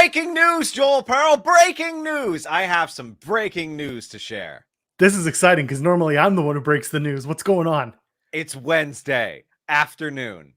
Breaking news, Joel Pearl. Breaking news. I have some breaking news to share. This is exciting because normally I'm the one who breaks the news. What's going on? It's Wednesday afternoon,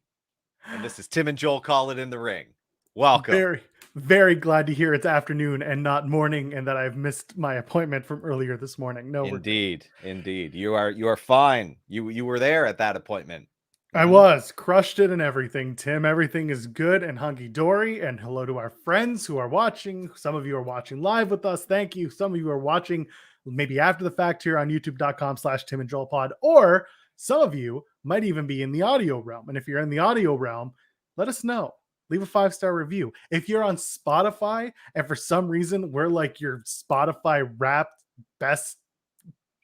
and this is Tim and Joel Call It in the Ring. Welcome. Very, very glad to hear it's afternoon and not morning, and that I've missed my appointment from earlier this morning. No, indeed. You are fine. You were there at that appointment. I was crushed it and everything. Tim, everything is good and hunky dory. And hello to our friends who are watching. Some of you are watching live with us. Thank you. Some of you are watching maybe after the fact here on youtube.com/Tim and Joel Pod, or some of you might even be in the audio realm. And if you're in the audio realm, let us know. Leave a 5-star review. If you're on Spotify and for some reason we're like your Spotify Wrapped best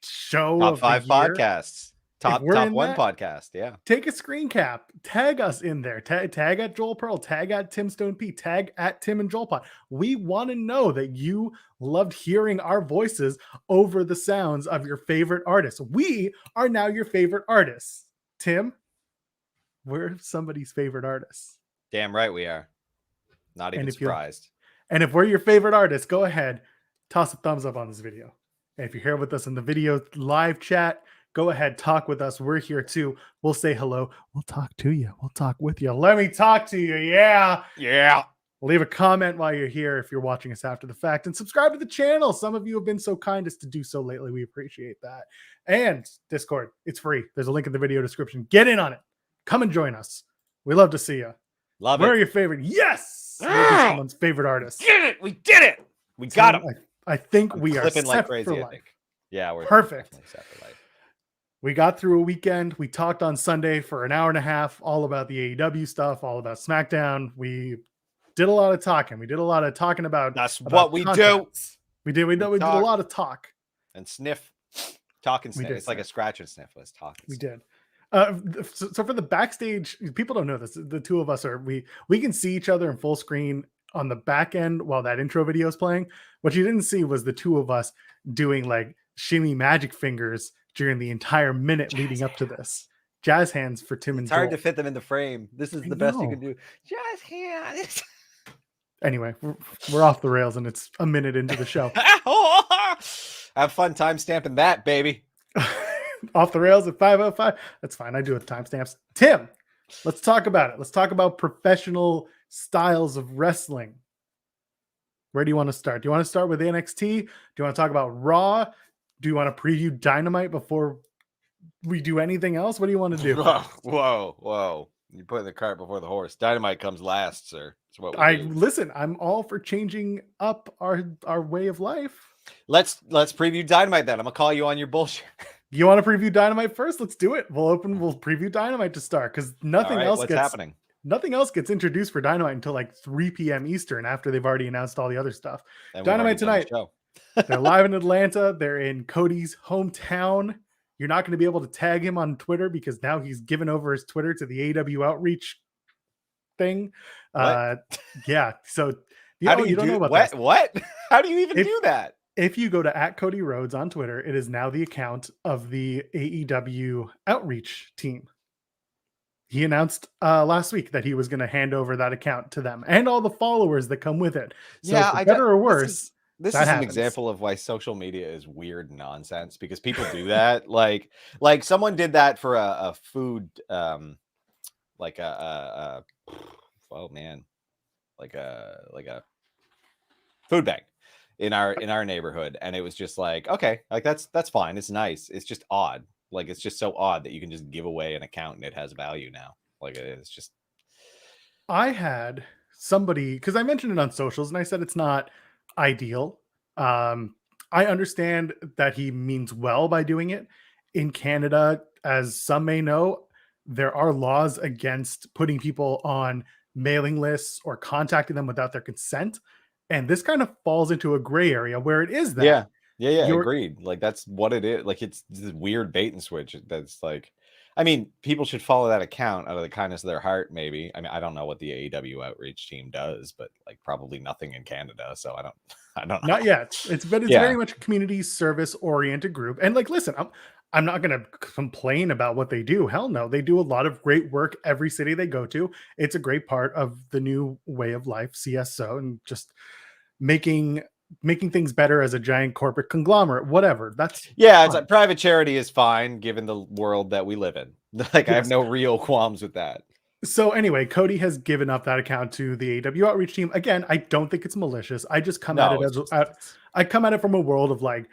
show top of 5 the year, podcasts. Top one podcast. Yeah. Take a screen cap. Tag us in there. Tag at Joel Pearl. Tag at Tim Stone P. Tag at Tim and Joel Pod. We want to know that you loved hearing our voices over the sounds of your favorite artists. We are now your favorite artists. Tim, we're somebody's favorite artists. Damn right we are. Not even surprised. And if we're your favorite artists, go ahead, toss a thumbs up on this video. And if you're here with us in the video live chat, go ahead, talk with us. We're here too. We'll say hello. We'll talk to you. We'll talk with you. Let me talk to you. Yeah. Leave a comment while you're here if you're watching us after the fact, and subscribe to the channel. Some of you have been so kind as to do so lately. We appreciate that. And Discord, it's free. There's a link in the video description. Get in on it. Come and join us. We love to see you. Love it. Where are your favorite? Yes. Someone's favorite artist. We did it. We got him. I think we are set like crazy, for I life. think. Yeah, we're perfect. Set for life. We got through a weekend. We talked on Sunday for an hour and a half, all about the AEW stuff, all about Smackdown. We did a lot of talking. We did a lot of talking about. That's what we do. We did a lot of talk and sniff, talk and sniff. It's like a scratch and sniff. Let's talk. We did. So for the backstage, people don't know this. The two of us we can see each other in full screen on the back end while that intro video is playing. What you didn't see was the two of us doing like shimmy magic fingers during the entire minute leading up to this. Jazz hands for Tim and Joel. It's hard to fit them in the frame. This is the best you can do. Jazz hands. Anyway, we're off the rails and it's a minute into the show. Have fun time stamping that, baby. Off the rails at 5:05. That's fine. I do it with timestamps. Tim, let's talk about it. Let's talk about professional styles of wrestling. Where do you want to start? Do you want to start with NXT? Do you want to talk about Raw? Do you want to preview Dynamite before we do anything else? What do you want to do? Whoa. You put the cart before the horse. Dynamite comes last, sir. That's what we do. Listen, I'm all for changing up our way of life. Let's preview Dynamite then. I'm gonna call you on your bullshit. You want to preview Dynamite first? Let's do it. We'll preview Dynamite to start because nothing else gets introduced for Dynamite until like 3 p.m. Eastern after they've already announced all the other stuff. Dynamite tonight. They're live in Atlanta. They're in Cody's hometown. You're not going to be able to tag him on Twitter because now he's given over his Twitter to the AEW Outreach thing. Yeah. So you don't know about what? How do you even do that? If you go to @Cody Rhodes on Twitter, it is now the account of the AEW Outreach team. He announced last week that he was going to hand over that account to them and all the followers that come with it. So for better or worse, this is an example of why social media is weird nonsense, because people do that. like someone did that for a food, like a food bank in our neighborhood, and it was just like, okay, like that's fine. It's nice. It's just odd. Like, it's just so odd that you can just give away an account and it has value now. Like, it's just. I had somebody, because I mentioned it on socials and I said it's not ideal. I understand that he means well by doing it. In Canada, as some may know, there are laws against putting people on mailing lists or contacting them without their consent. And this kind of falls into a gray area where it is that. Yeah. Agreed. Like, that's what it is. Like, it's this weird bait and switch. That's like, I mean, people should follow that account out of the kindness of their heart, maybe. I mean, I don't know what the AEW Outreach team does, but like probably nothing in Canada. So I don't know. Not yet. It's very much a community service oriented group. And like, listen, I'm not going to complain about what they do. Hell no. They do a lot of great work every city they go to. It's a great part of the new way of life, CSO, and just making things better as a giant corporate conglomerate, whatever. That's Yeah, it's fine. like private charity is fine given the world that we live in. Like I have Yes. no real qualms with that. So anyway, Cody has given up that account to the AEW outreach team. Again, I don't think it's malicious. I just come at it No, it's as just I come at it from a world of like,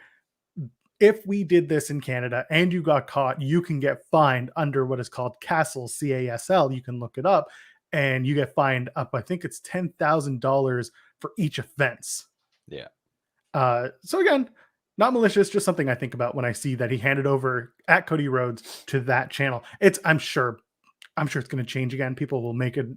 if we did this in Canada and you got caught, you can get fined under what is called CASL, CASL. You can look it up, and you get fined up. I think it's $10,000 for each offense. yeah. So again, not malicious, just something I think about when I see that he handed over at Cody Rhodes to that channel. I'm sure it's going to change again. People will make it.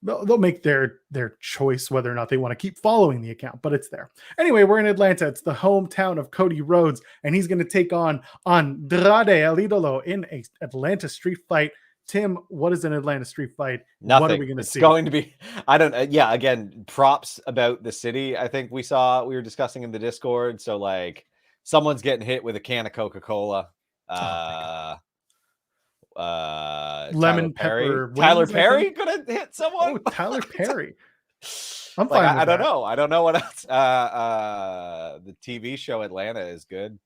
They'll make their choice whether or not they want to keep following the account, but it's there. Anyway, we're in Atlanta. It's the hometown of Cody Rhodes, and he's going to take on Andrade El Idolo in a Atlanta street fight. Tim, what is an Atlanta street fight? Nothing. What are we going to It's see? going to be, I don't, yeah, again, props about the city. I think we were discussing in the Discord. So like someone's getting hit with a can of Coca-Cola. Lemon pepper Tyler wings, Perry gonna hit someone. Oh, Tyler Perry. I'm like, fine with I don't that. know. I don't know what else. The TV show Atlanta is good.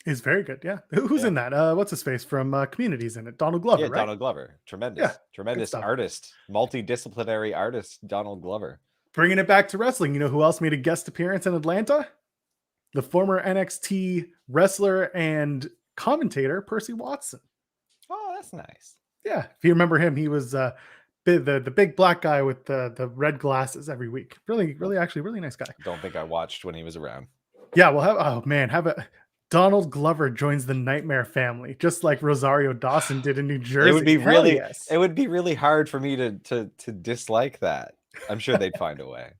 Is very good. Yeah. Who's Yeah. in that? What's his face from Community's in it? Donald Glover, Yeah, right? Donald Glover. Tremendous. Yeah, Tremendous stuff. artist. Multidisciplinary artist, Donald Glover. Bringing it back to wrestling. You know who else made a guest appearance in Atlanta? The former NXT wrestler and commentator, Percy Watson. Oh, that's nice. Yeah. If you remember him, he was the big black guy with the red glasses every week. Really nice guy. Don't think I watched when he was around. Yeah, well, have a Donald Glover joins the Nightmare family, just like Rosario Dawson did in New Jersey. It would be really hard for me to dislike that. I'm sure they'd find a way.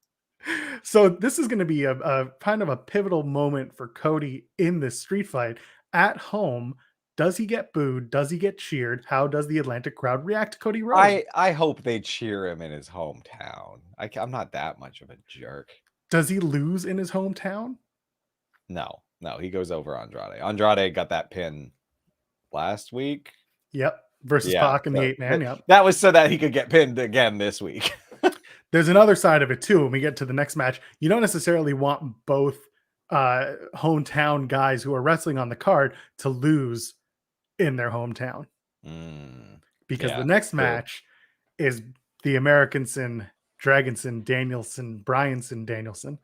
So this is going to be a kind of a pivotal moment for Cody in this street fight at home. Does he get booed? Does he get cheered? How does the Atlanta crowd react to Cody Rhodes? I hope they cheer him in his hometown. I'm not that much of a jerk. Does he lose in his hometown? No, he goes over Andrade. Andrade got that pin last week. Yep. Versus Pac and the 8-man. Yep. That was so that he could get pinned again this week. There's another side of it too. When we get to the next match, you don't necessarily want both hometown guys who are wrestling on the card to lose in their hometown. Because the next match is the Americanson, Dragonson, Danielson, Bryanson, Danielson.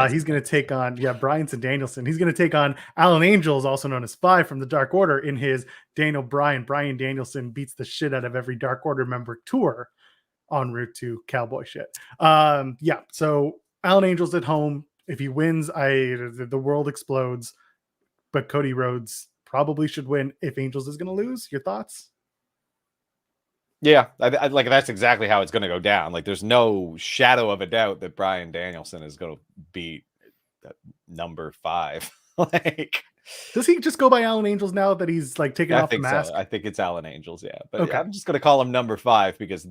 He's going to take on, Bryanson, Danielson. He's going to take on Alan Angels, also known as Spy from the Dark Order, in his Bryan Danielson beats the shit out of every Dark Order member tour en route to cowboy shit. So Alan Angels at home. If he wins, the world explodes. But Cody Rhodes probably should win if Angels is going to lose. Your thoughts? Yeah, I like that's exactly how it's going to go down. Like, there's no shadow of a doubt that Bryan Danielson is going to beat number 5. Like, does he just go by Alan Angels now that he's like taking off the mask? So. I think it's Alan Angels, yeah. But okay. I'm just going to call him number 5 because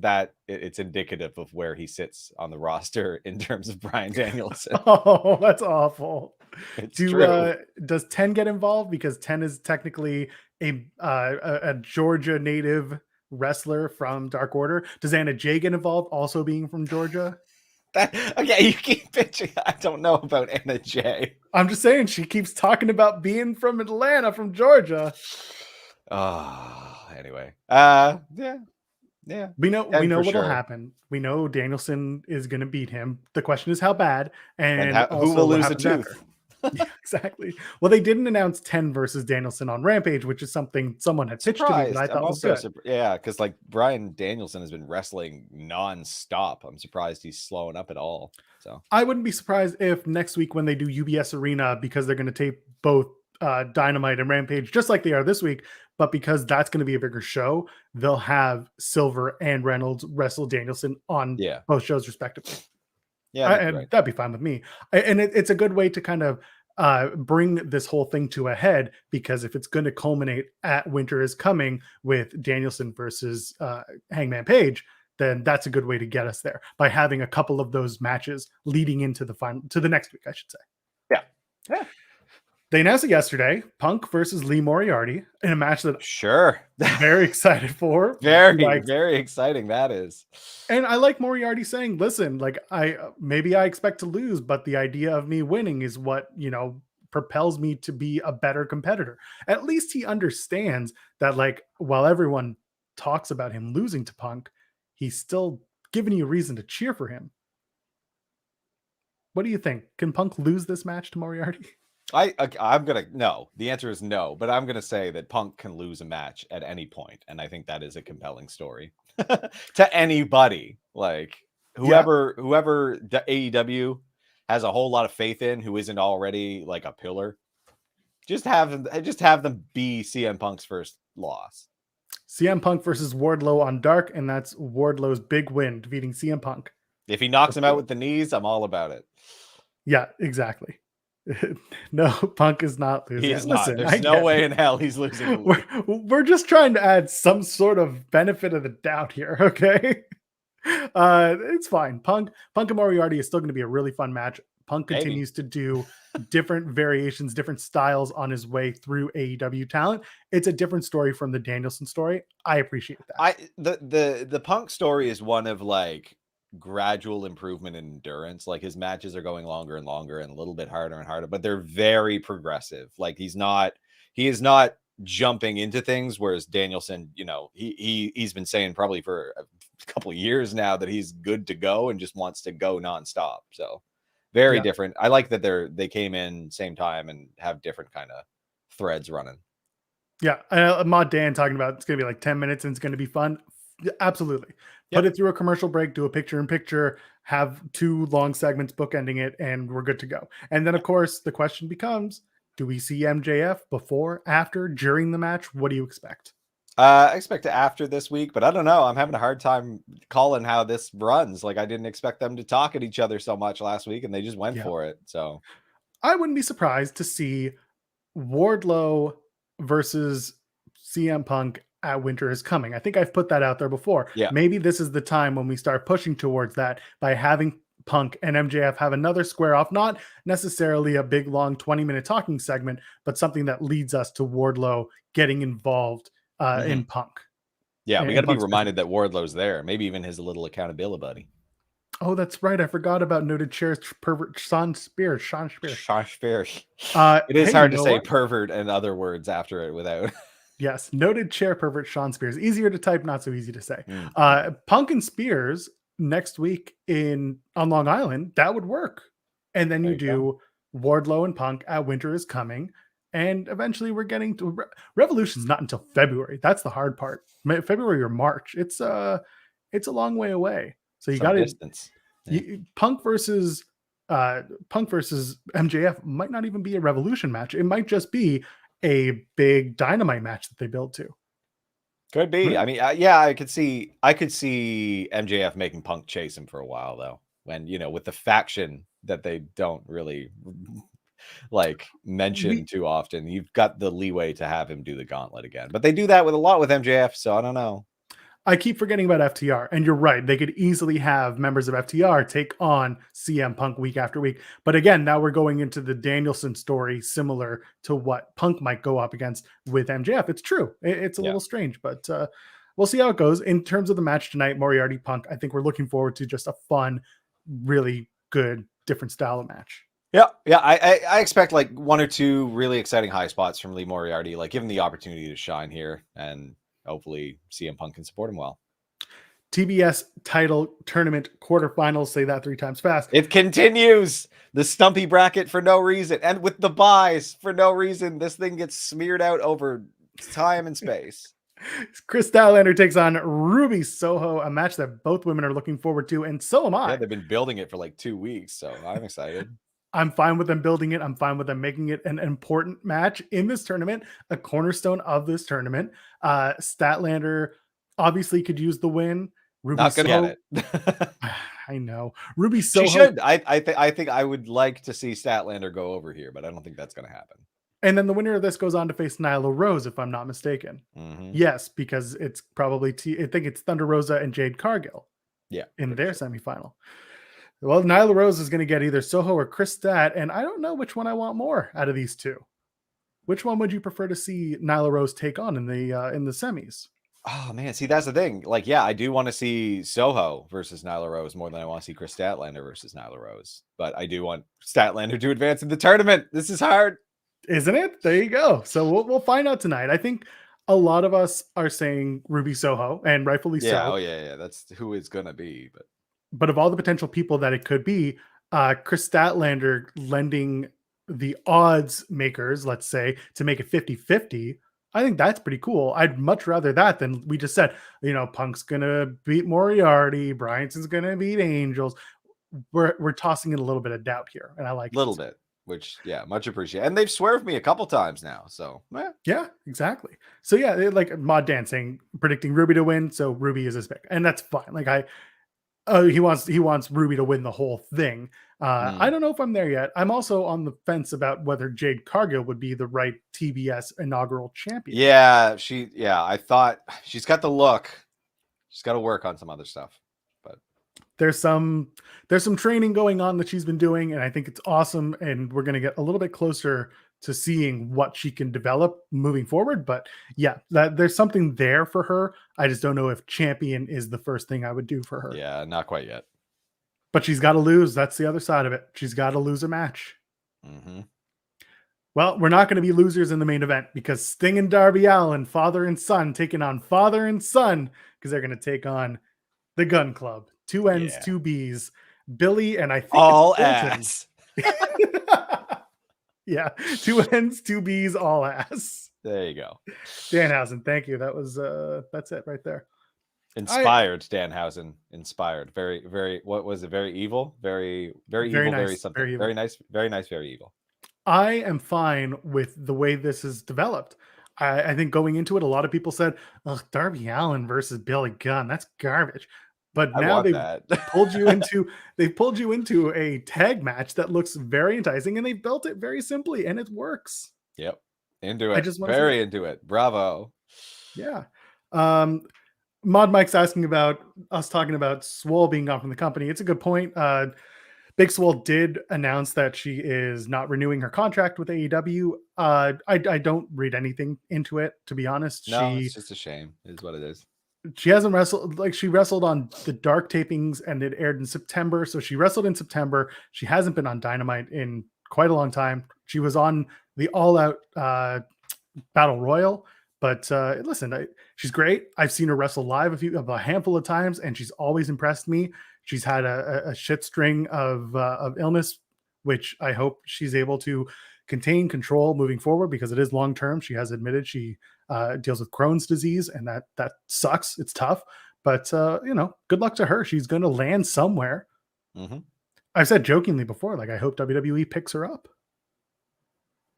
it's indicative of where he sits on the roster in terms of Bryan Danielson. Oh, that's awful. It's true. Does 10 get involved because 10 is technically a Georgia native wrestler from Dark Order? Does Anna Jay get involved, also being from Georgia? Okay, you keep pitching. I don't know about Anna Jay. I'm just saying she keeps talking about being from Atlanta, from Georgia. Anyway. Yeah. We know what'll happen. We know Danielson is going to beat him. The question is how bad, and who will lose a tooth. Yeah, exactly. Well, they didn't announce 10 versus Danielson on Rampage, which is something someone had pitched to me that I thought was good. Yeah, because like Bryan Danielson has been wrestling non-stop. I'm surprised he's slowing up at all. So I wouldn't be surprised if next week when they do UBS Arena, because they're going to tape both Dynamite and Rampage just like they are this week, but because that's going to be a bigger show, they'll have Silver and Reynolds wrestle Danielson on both shows respectively. Yeah, and that'd be fine with me. And it's a good way to kind of bring this whole thing to a head, because if it's going to culminate at Winter is Coming with Danielson versus Hangman Page, then that's a good way to get us there by having a couple of those matches leading into the final, to the next week, I should say. Yeah. They announced it yesterday. Punk versus Lee Moriarty in a match that Sure. I'm very excited for. Very, very exciting that is. And I like Moriarty saying, listen, like maybe I expect to lose, but the idea of me winning is what, propels me to be a better competitor. At least he understands that, like, while everyone talks about him losing to Punk, he's still giving you a reason to cheer for him. What do you think? Can Punk lose this match to Moriarty? I'm gonna no. The answer is no, but I'm gonna say that Punk can lose a match at any point, and I think that is a compelling story to anybody. Like whoever the AEW has a whole lot of faith in, who isn't already like a pillar, just have them be CM Punk's first loss. CM Punk versus Wardlow on Dark, and that's Wardlow's big win, defeating CM Punk. If he knocks him out with the knees, I'm all about it. Yeah, exactly. No, Punk is not losing. He is not. There's no way in hell he's losing. We're just trying to add some sort of benefit of the doubt here, okay? It's fine. Punk and Moriarty is still going to be a really fun match. Punk continues to do different variations, different styles on his way through AEW talent. It's a different story from the Danielson story. I appreciate that. The Punk story is one of like gradual improvement in endurance. Like his matches are going longer and longer and a little bit harder and harder, but they're very progressive. Like he is not jumping into things, whereas Danielson, he's been saying probably for a couple of years now that he's good to go and just wants to go nonstop. So very different. I like that they came in same time and have different kind of threads running. Yeah, Mod Dan talking about it's gonna be like 10 minutes and it's gonna be fun. Absolutely. Put it through a commercial break, do a picture-in-picture, have 2 long segments bookending it, and we're good to go. And then, of course, the question becomes, do we see MJF before, after, during the match? What do you expect? I expect it after this week, but I don't know. I'm having a hard time calling how this runs. Like I didn't expect them to talk at each other so much last week, and they just went for it. So I wouldn't be surprised to see Wardlow versus CM Punk at Winter is Coming. I think I've put that out there before. Yeah. Maybe this is the time when we start pushing towards that by having Punk and MJF have another square off, not necessarily a big, long 20-minute talking segment, but something that leads us to Wardlow getting involved in Punk. Yeah, we got to be reminded that Wardlow's there. Maybe even his little accountability buddy. Oh, that's right. I forgot about noted chair pervert Sean Spears. It is hard to say pervert and other words after it without. Yes, noted chair pervert Sean Spears. Easier to type, not so easy to say. Punk and Spears next week on Long Island, that would work. And then you do Wardlow and Punk at Winter is Coming. And eventually we're getting to Revolution's not until February. That's the hard part. February or March. It's a long way away. So you got to distance. Punk versus MJF might not even be a Revolution match. It might just be a big Dynamite match that they build to. Could be. I mean, I could see MJF making Punk chase him for a while though. When with the faction that they don't really like mention too often, you've got the leeway to have him do the gauntlet again. But they do that with a lot with MJF, so I don't know. I keep forgetting about FTR, and you're right. They could easily have members of FTR take on CM Punk week after week. But again, now we're going into the Danielson story, similar to what Punk might go up against with MJF. It's true. It's a little strange, but we'll see how it goes. In terms of the match tonight, Moriarty Punk, I think we're looking forward to just a fun, really good, different style of match. Yeah. I expect like 1 or 2 really exciting high spots from Lee Moriarty. Like give him the opportunity to shine here, and hopefully CM Punk can support him well. TBS title tournament quarterfinals. Say that 3 times fast. It continues. The stumpy bracket for no reason. And with the buys for no reason, this thing gets smeared out over time and space. Chris Statlander takes on Ruby Soho, a match that both women are looking forward to, and so am I. Yeah, they've been building it for like 2 weeks, so I'm excited. I'm fine with them building it. I'm fine with them making it an important match in this tournament, a cornerstone of this tournament. Statlander obviously could use the win. Ruby Not gonna get it. I know. Ruby Soho. She should. I think I would like to see Statlander go over here, but I don't think that's going to happen. And then the winner of this goes on to face Nyla Rose, if I'm not mistaken. Yes, because it's probably I think it's Thunder Rosa and Jade Cargill. Yeah, in their semifinal. Well, Nyla Rose is going to get either Soho or Chris Stat, and I don't know which one I want more out of these 2. Which one would you prefer to see Nyla Rose take on in the semis? Oh man, see that's the thing. Like, yeah, I do want to see Soho versus Nyla Rose more than I want to see Chris Statlander versus Nyla Rose. But I do want Statlander to advance in the tournament. This is hard, isn't it? There you go. So we'll find out tonight. I think a lot of us are saying Ruby Soho, and rightfully yeah. so. Oh yeah. That's who it's gonna be. But of all the potential people that it could be, Chris Statlander lending the odds makers, let's say, to make it 50-50, I think that's pretty cool. I'd much rather that than we just said, Punk's going to beat Moriarty, Bryanson's going to beat Angels. We're tossing in a little bit of doubt here, and I like little bit, which, yeah, much appreciated. And they've swerved me a couple times now, so yeah, exactly. So yeah, like Mod Dan saying, predicting Ruby to win, so Ruby is his pick, and that's fine. Like he wants Ruby to win the whole thing. I don't know if I'm there yet. I'm also on the fence about whether Jade Cargill would be the right TBS inaugural champion. Yeah, I thought she's got the look. She's got to work on some other stuff. But there's some training going on that she's been doing, and I think it's awesome. And we're gonna get a little bit closer to seeing what she can develop moving forward. But yeah, there's something there for her. I just don't know if champion is the first thing I would do for her. Yeah, not quite yet. But she's got to lose. That's the other side of it. She's got to lose a match. Mm-hmm. Well, we're not going to be losers in the main event because Sting and Darby Allin, father and son, taking on father and son because they're going to take on the Gun Club. 2 N's, 2 B's. Billy and I think all ass. Yeah, 2 N's, 2 B's, all ass. There you go. Danhausen, thank you. That was that's it right there. Inspired Danhausen. Inspired. Very, very. What was it? Very evil. Very, very evil. Nice, very something. Very, very nice. Very nice. Very evil. I am fine with the way this is developed. I think going into it, a lot of people said, "Oh, Darby Allin versus Billy Gunn, that's garbage." But now they've pulled you into a tag match that looks very enticing, and they've built it very simply, and it works. Yep, into it. Very into it. Bravo. Yeah. Mod Mike's asking about us talking about Swole being gone from the company. It's a good point. Big Swole did announce that she is not renewing her contract with AEW. I don't read anything into it, to be honest. No, it's just a shame, is what it is. She hasn't wrestled, like she wrestled on the Dark tapings and it aired in September. So she wrestled in September. She hasn't been on Dynamite in quite a long time. She was on the All Out Battle Royal. But listen, she's great. I've seen her wrestle live a handful of times, and she's always impressed me. She's had a shit string of illness, which I hope she's able to control moving forward because it is long term. She has admitted she deals with Crohn's disease, and that sucks. It's tough, but good luck to her. She's going to land somewhere. Mm-hmm. I've said jokingly before, like I hope WWE picks her up.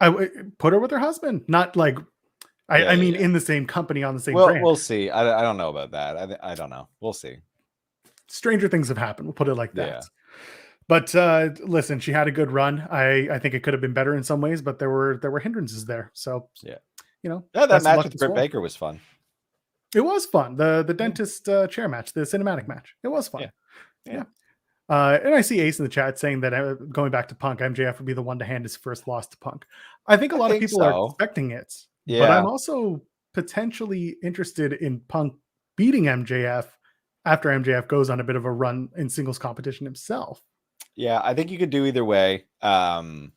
I put her with her husband, not like. I mean, in the same company on the same brand. We'll see. I don't know about that. I don't know. We'll see. Stranger things have happened. We'll put it like that. Yeah. But listen, she had a good run. I think it could have been better in some ways, but there were hindrances there. So yeah, that match with Britt Baker was fun. It was fun. The dentist chair match, the cinematic match. It was fun. Yeah. And I see Ace in the chat saying that going back to Punk, MJF would be the one to hand his first loss to Punk. I think a lot of people are expecting it. Yeah. But I'm also potentially interested in Punk beating MJF after MJF goes on a bit of a run in singles competition himself. Yeah, I think you could do either way. You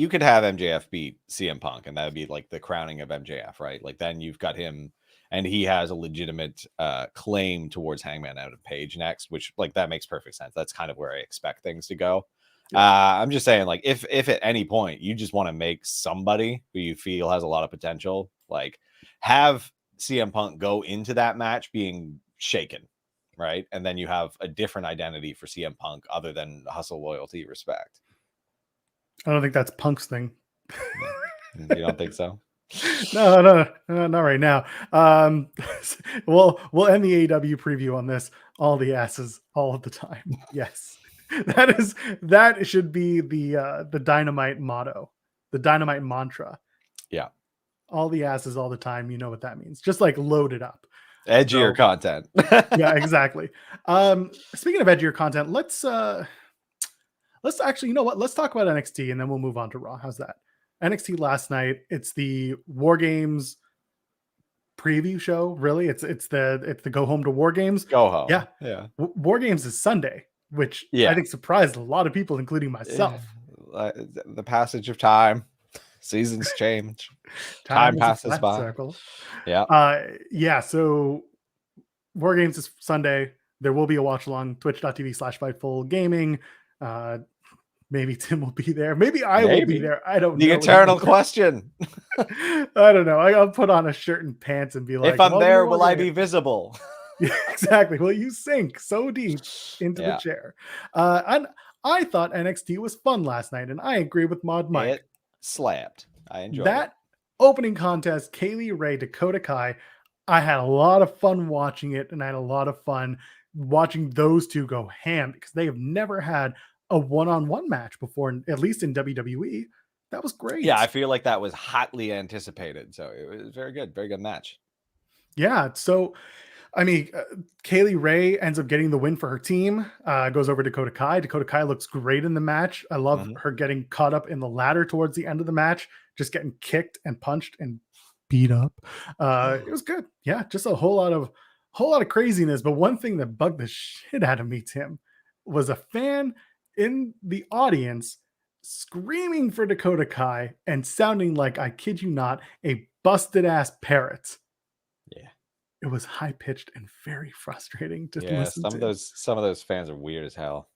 could have MJF beat CM Punk, and that would be like the crowning of MJF, right? Like then you've got him, and he has a legitimate claim towards Hangman out of Page next, which like that makes perfect sense. That's kind of where I expect things to go. I'm just saying, like, if at any point you just want to make somebody who you feel has a lot of potential, like have CM Punk go into that match being shaken, right? And then you have a different identity for CM Punk other than hustle, loyalty, respect. I don't think that's Punk's thing. You don't think so? No, not right now. We'll end the AEW preview on this. All the asses, all of the time. Yes. That should be the Dynamite motto, the Dynamite mantra. Yeah. All the asses all the time. You know what that means. Just like load it up. Edgier content. Yeah, exactly. Speaking of edgier content, let's actually, you know what? Let's talk about NXT and then we'll move on to Raw. How's that? NXT last night. It's the WarGames preview show. Really, it's the go home to WarGames. Go home. Yeah, Yeah. WarGames is Sunday, which I Yeah. think surprised a lot of people, including myself. The passage of time, seasons change, time Time is a passes flat by. circle. Yeah. Yeah. So WarGames is Sunday. There will be a watch along, twitch.tv/Fightful Gaming. Maybe Tim will be there. Maybe I will be Maybe. there. I don't The know. eternal question. I don't know. I'll put on a shirt and pants and be like, If I'm "Welcome to there, will I be WarGames." visible? Yeah, exactly. Will you sink so deep into the Yeah. chair? And I thought NXT was fun last night, and I agree with Mod Mike. It slapped. I enjoyed That it. opening contest, Kaylee Ray, Dakota Kai, I had a lot of fun watching it, and I had a lot of fun watching those two go ham because they have never had a one-on-one match before, at least in WWE. That was great. Yeah, I feel like that was hotly anticipated. So it was very good. Very good match. Yeah. So, I mean, Kaylee Ray ends up getting the win for her team, goes over Dakota Kai. Dakota Kai looks great in the match. I love her getting caught up in the ladder towards the end of the match, just getting kicked and punched and beat up. It was good. Yeah, just a whole lot of craziness. But one thing that bugged the shit out of me, Tim, was a fan in the audience screaming for Dakota Kai and sounding like, I kid you not, a busted ass parrot. Yeah. It was high pitched and very frustrating to Yeah, listen to. some of those fans are weird as hell.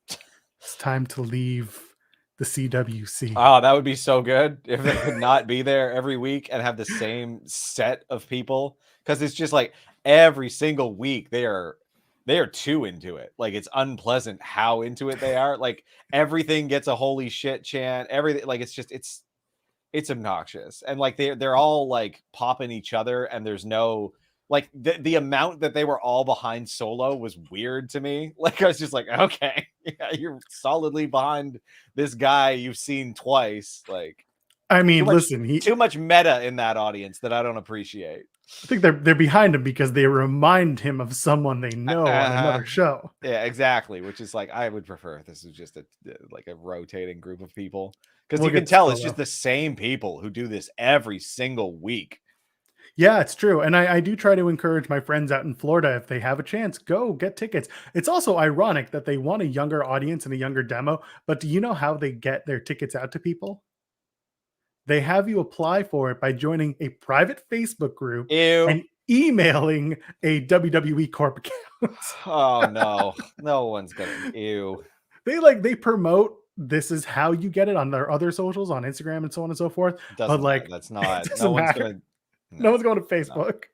It's time to leave the CWC. Oh, that would be so good if they could not be there every week and have the same set of people. Because it's just like every single week they are too into it. Like it's unpleasant how into it they are. Like everything gets a holy shit chant. Everything like it's obnoxious. And like they're all like popping each other, and there's no like the amount that they were all behind Solo was weird to me. Like I was just like, okay, yeah, you're solidly behind this guy you've seen twice. Like I mean, listen, too much meta in that audience that I don't appreciate. I think they're behind him because they remind him of someone they know on another show. Yeah, exactly. Which is like I would prefer if this is just a rotating group of people, because you can tell it's just the same people who do this every single week. Yeah, it's true. And I do try to encourage my friends out in Florida, if they have a chance, go get tickets. It's also ironic that they want a younger audience and a younger demo, but do you know how they get their tickets out to people? They have you apply for it by joining a private Facebook group and emailing a WWE Corp account. Oh no, no one's gonna ew. They promote this is how you get it on their other socials on Instagram and so on and so forth. But like that's not no one's going to Facebook.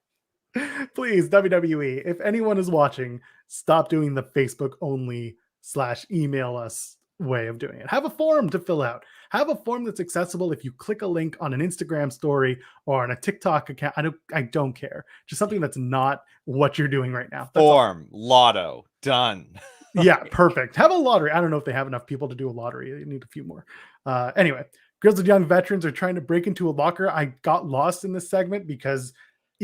No. Please, WWE, if anyone is watching, stop doing the Facebook only /email us way of doing it. Have a form to fill out. Have a form that's accessible. If you click a link on an Instagram story or on a TikTok account, I don't care. Just something that's not what you're doing right now. Form, lotto, done. Yeah, perfect. Have a lottery. I don't know if they have enough people to do a lottery. You need a few more. Anyway, grizzled young veterans are trying to break into a locker. I got lost in this segment because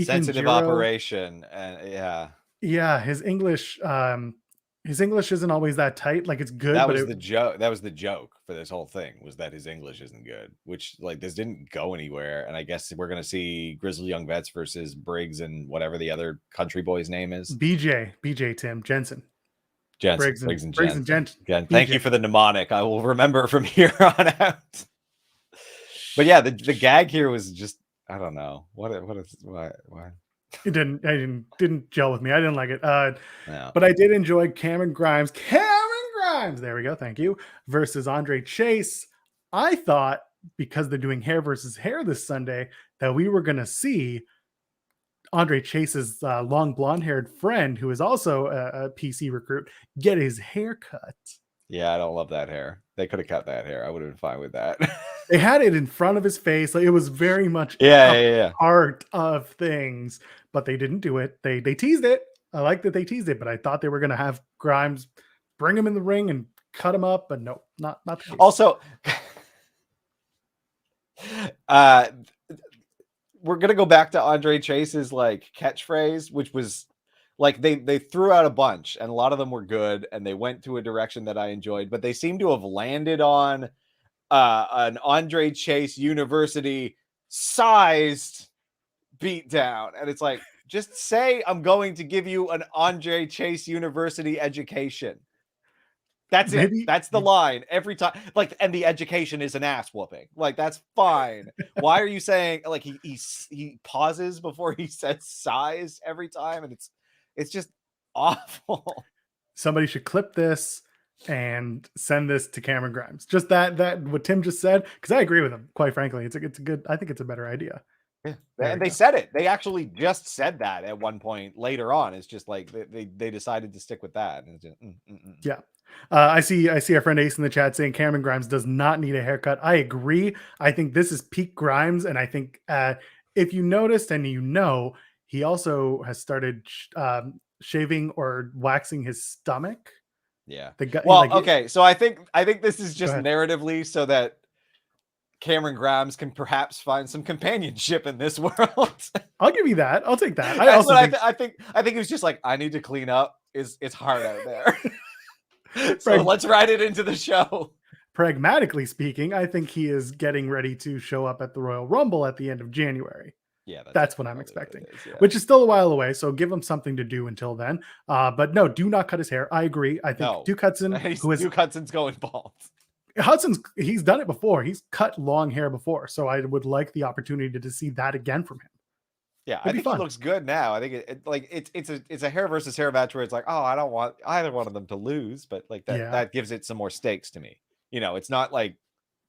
sensitive operation, and yeah, his English isn't always that tight. Like it's good. That was the joke. That was the joke for this whole thing, was that his English isn't good, which like this didn't go anywhere. And I guess we're gonna see Grizzly Young Vets versus Briggs and whatever the other country boy's name is. BJ Tim Jensen. Briggs and Jensen. Again, thank BJ. you for the mnemonic. I will remember from here on out. But yeah, the gag here was just, I don't know why. It didn't gel with me. I didn't like it. No. But I did enjoy Cameron Grimes. There we go. Thank you. Versus Andre Chase. I thought because they're doing hair versus hair this Sunday that we were going to see Andre Chase's long blonde-haired friend, who is also a PC recruit, get his hair cut. Yeah, I don't love that hair. They could have cut that hair. I would have been fine with that. They had it in front of his face. Like it was very much part of things, but they didn't do it. They teased it. I like that they teased it, but I thought they were going to have Grimes bring him in the ring and cut him up, but no, not the case. Also, we're gonna go back to Andre Chase's like catchphrase, which was like they threw out a bunch, and a lot of them were good, and they went to a direction that I enjoyed, but they seem to have landed on an Andre Chase University sized beatdown, and it's like, just say I'm going to give you an Andre Chase University education. That's it. Maybe That's the line every time. Like, and the education is an ass whooping. Like, that's fine. Why are you saying like he pauses before he says size every time, and it's just awful. somebody should clip this and send this to Cameron Grimes. Just that what Tim just said, because I agree with him. Quite frankly, it's a good. I think it's a better idea. Yeah. And they said it. They actually just said that at one point later on. It's just like they decided to stick with that. And it's just, Yeah. I see our friend Ace in the chat saying Cameron Grimes does not need a haircut. I agree. I think this is peak Grimes. And I think if you noticed and he also has started shaving or waxing his stomach. Yeah. Well, okay. So I think this is just narratively so that Cameron Grimes can perhaps find some companionship in this world. I'll give you that. I'll take that. I think it was just like, I need to clean up. It's hard out there. So let's write it into the show. Pragmatically speaking, I think he is getting ready to show up at the Royal Rumble at the end of January. Yeah, that's what I'm expecting, which is still a while away. So give him something to do until then. But no, do not cut his hair. I agree. I think Duke Hudson, Duke Hudson's going bald. He's done it before. He's cut long hair before. So I would like the opportunity to see that again from him. Yeah, I think he looks good now. I think it's a hair versus hair match where it's like, oh, I don't want either one of them to lose, but like that gives it some more stakes to me. You know, it's not like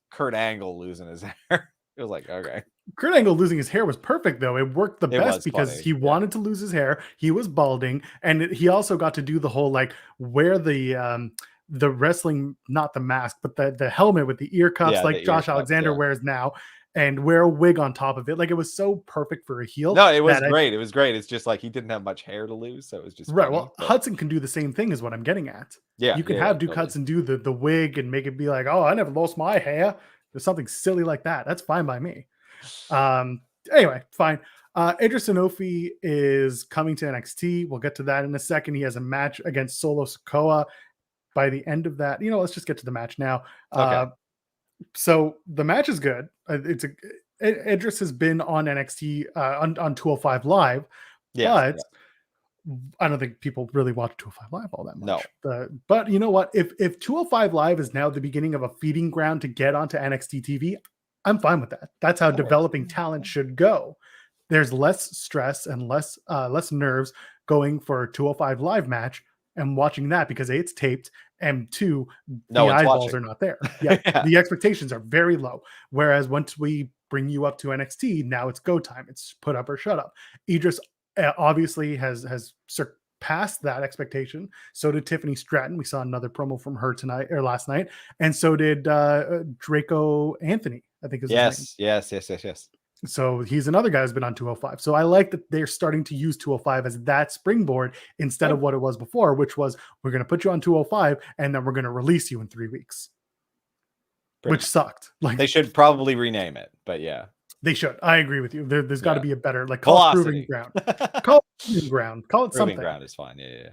Kurt Angle losing his hair. It was like, okay. Kurt Angle losing his hair was perfect, though. It worked the best because he wanted to lose his hair. He was balding, and he also got to do the whole like wear the wrestling, not the mask, but the helmet with the ear cuffs, like Josh Alexander wears now, and wear a wig on top of it. Like, it was so perfect for a heel. No, it was great. It was great. It's just like he didn't have much hair to lose, so it was just right. Funny, well, Hudson can do the same thing, is what I'm getting at. Yeah, you can have Duke Hudson do the wig and make it be like, oh, I never lost my hair. There's something silly like that. That's fine by me. Anyway, fine. Idris Sanofi is coming to NXT. We'll get to that in a second. He has a match against Solo Sikoa. By the end of that, let's just get to the match now. Okay. So the match is good. Idris has been on NXT on 205 Live, but I don't think people really watch 205 Live all that much. No. But you know what? If 205 Live is now the beginning of a feeding ground to get onto NXT TV, I'm fine with that. That's how developing talent should go. There's less stress and less nerves going for a 205 Live match and watching that because A, it's taped, and two, the eyeballs are not there. Yeah, the expectations are very low. Whereas once we bring you up to NXT, now it's go time. It's put up or shut up. Idris obviously has surpassed that expectation. So did Tiffany Stratton. We saw another promo from her last night, and so did Draco Anthony. I think is his name. Yes. So he's another guy who's been on 205. So I like that they're starting to use 205 as that springboard instead of what it was before, which was we're going to put you on 205 and then we're going to release you in 3 weeks, which sucked. Like, they should probably rename it, but yeah, they should. I agree with you. There's got to be a better, like, call it proving ground. Call it proving ground. Call it something. Proving ground is fine. Yeah.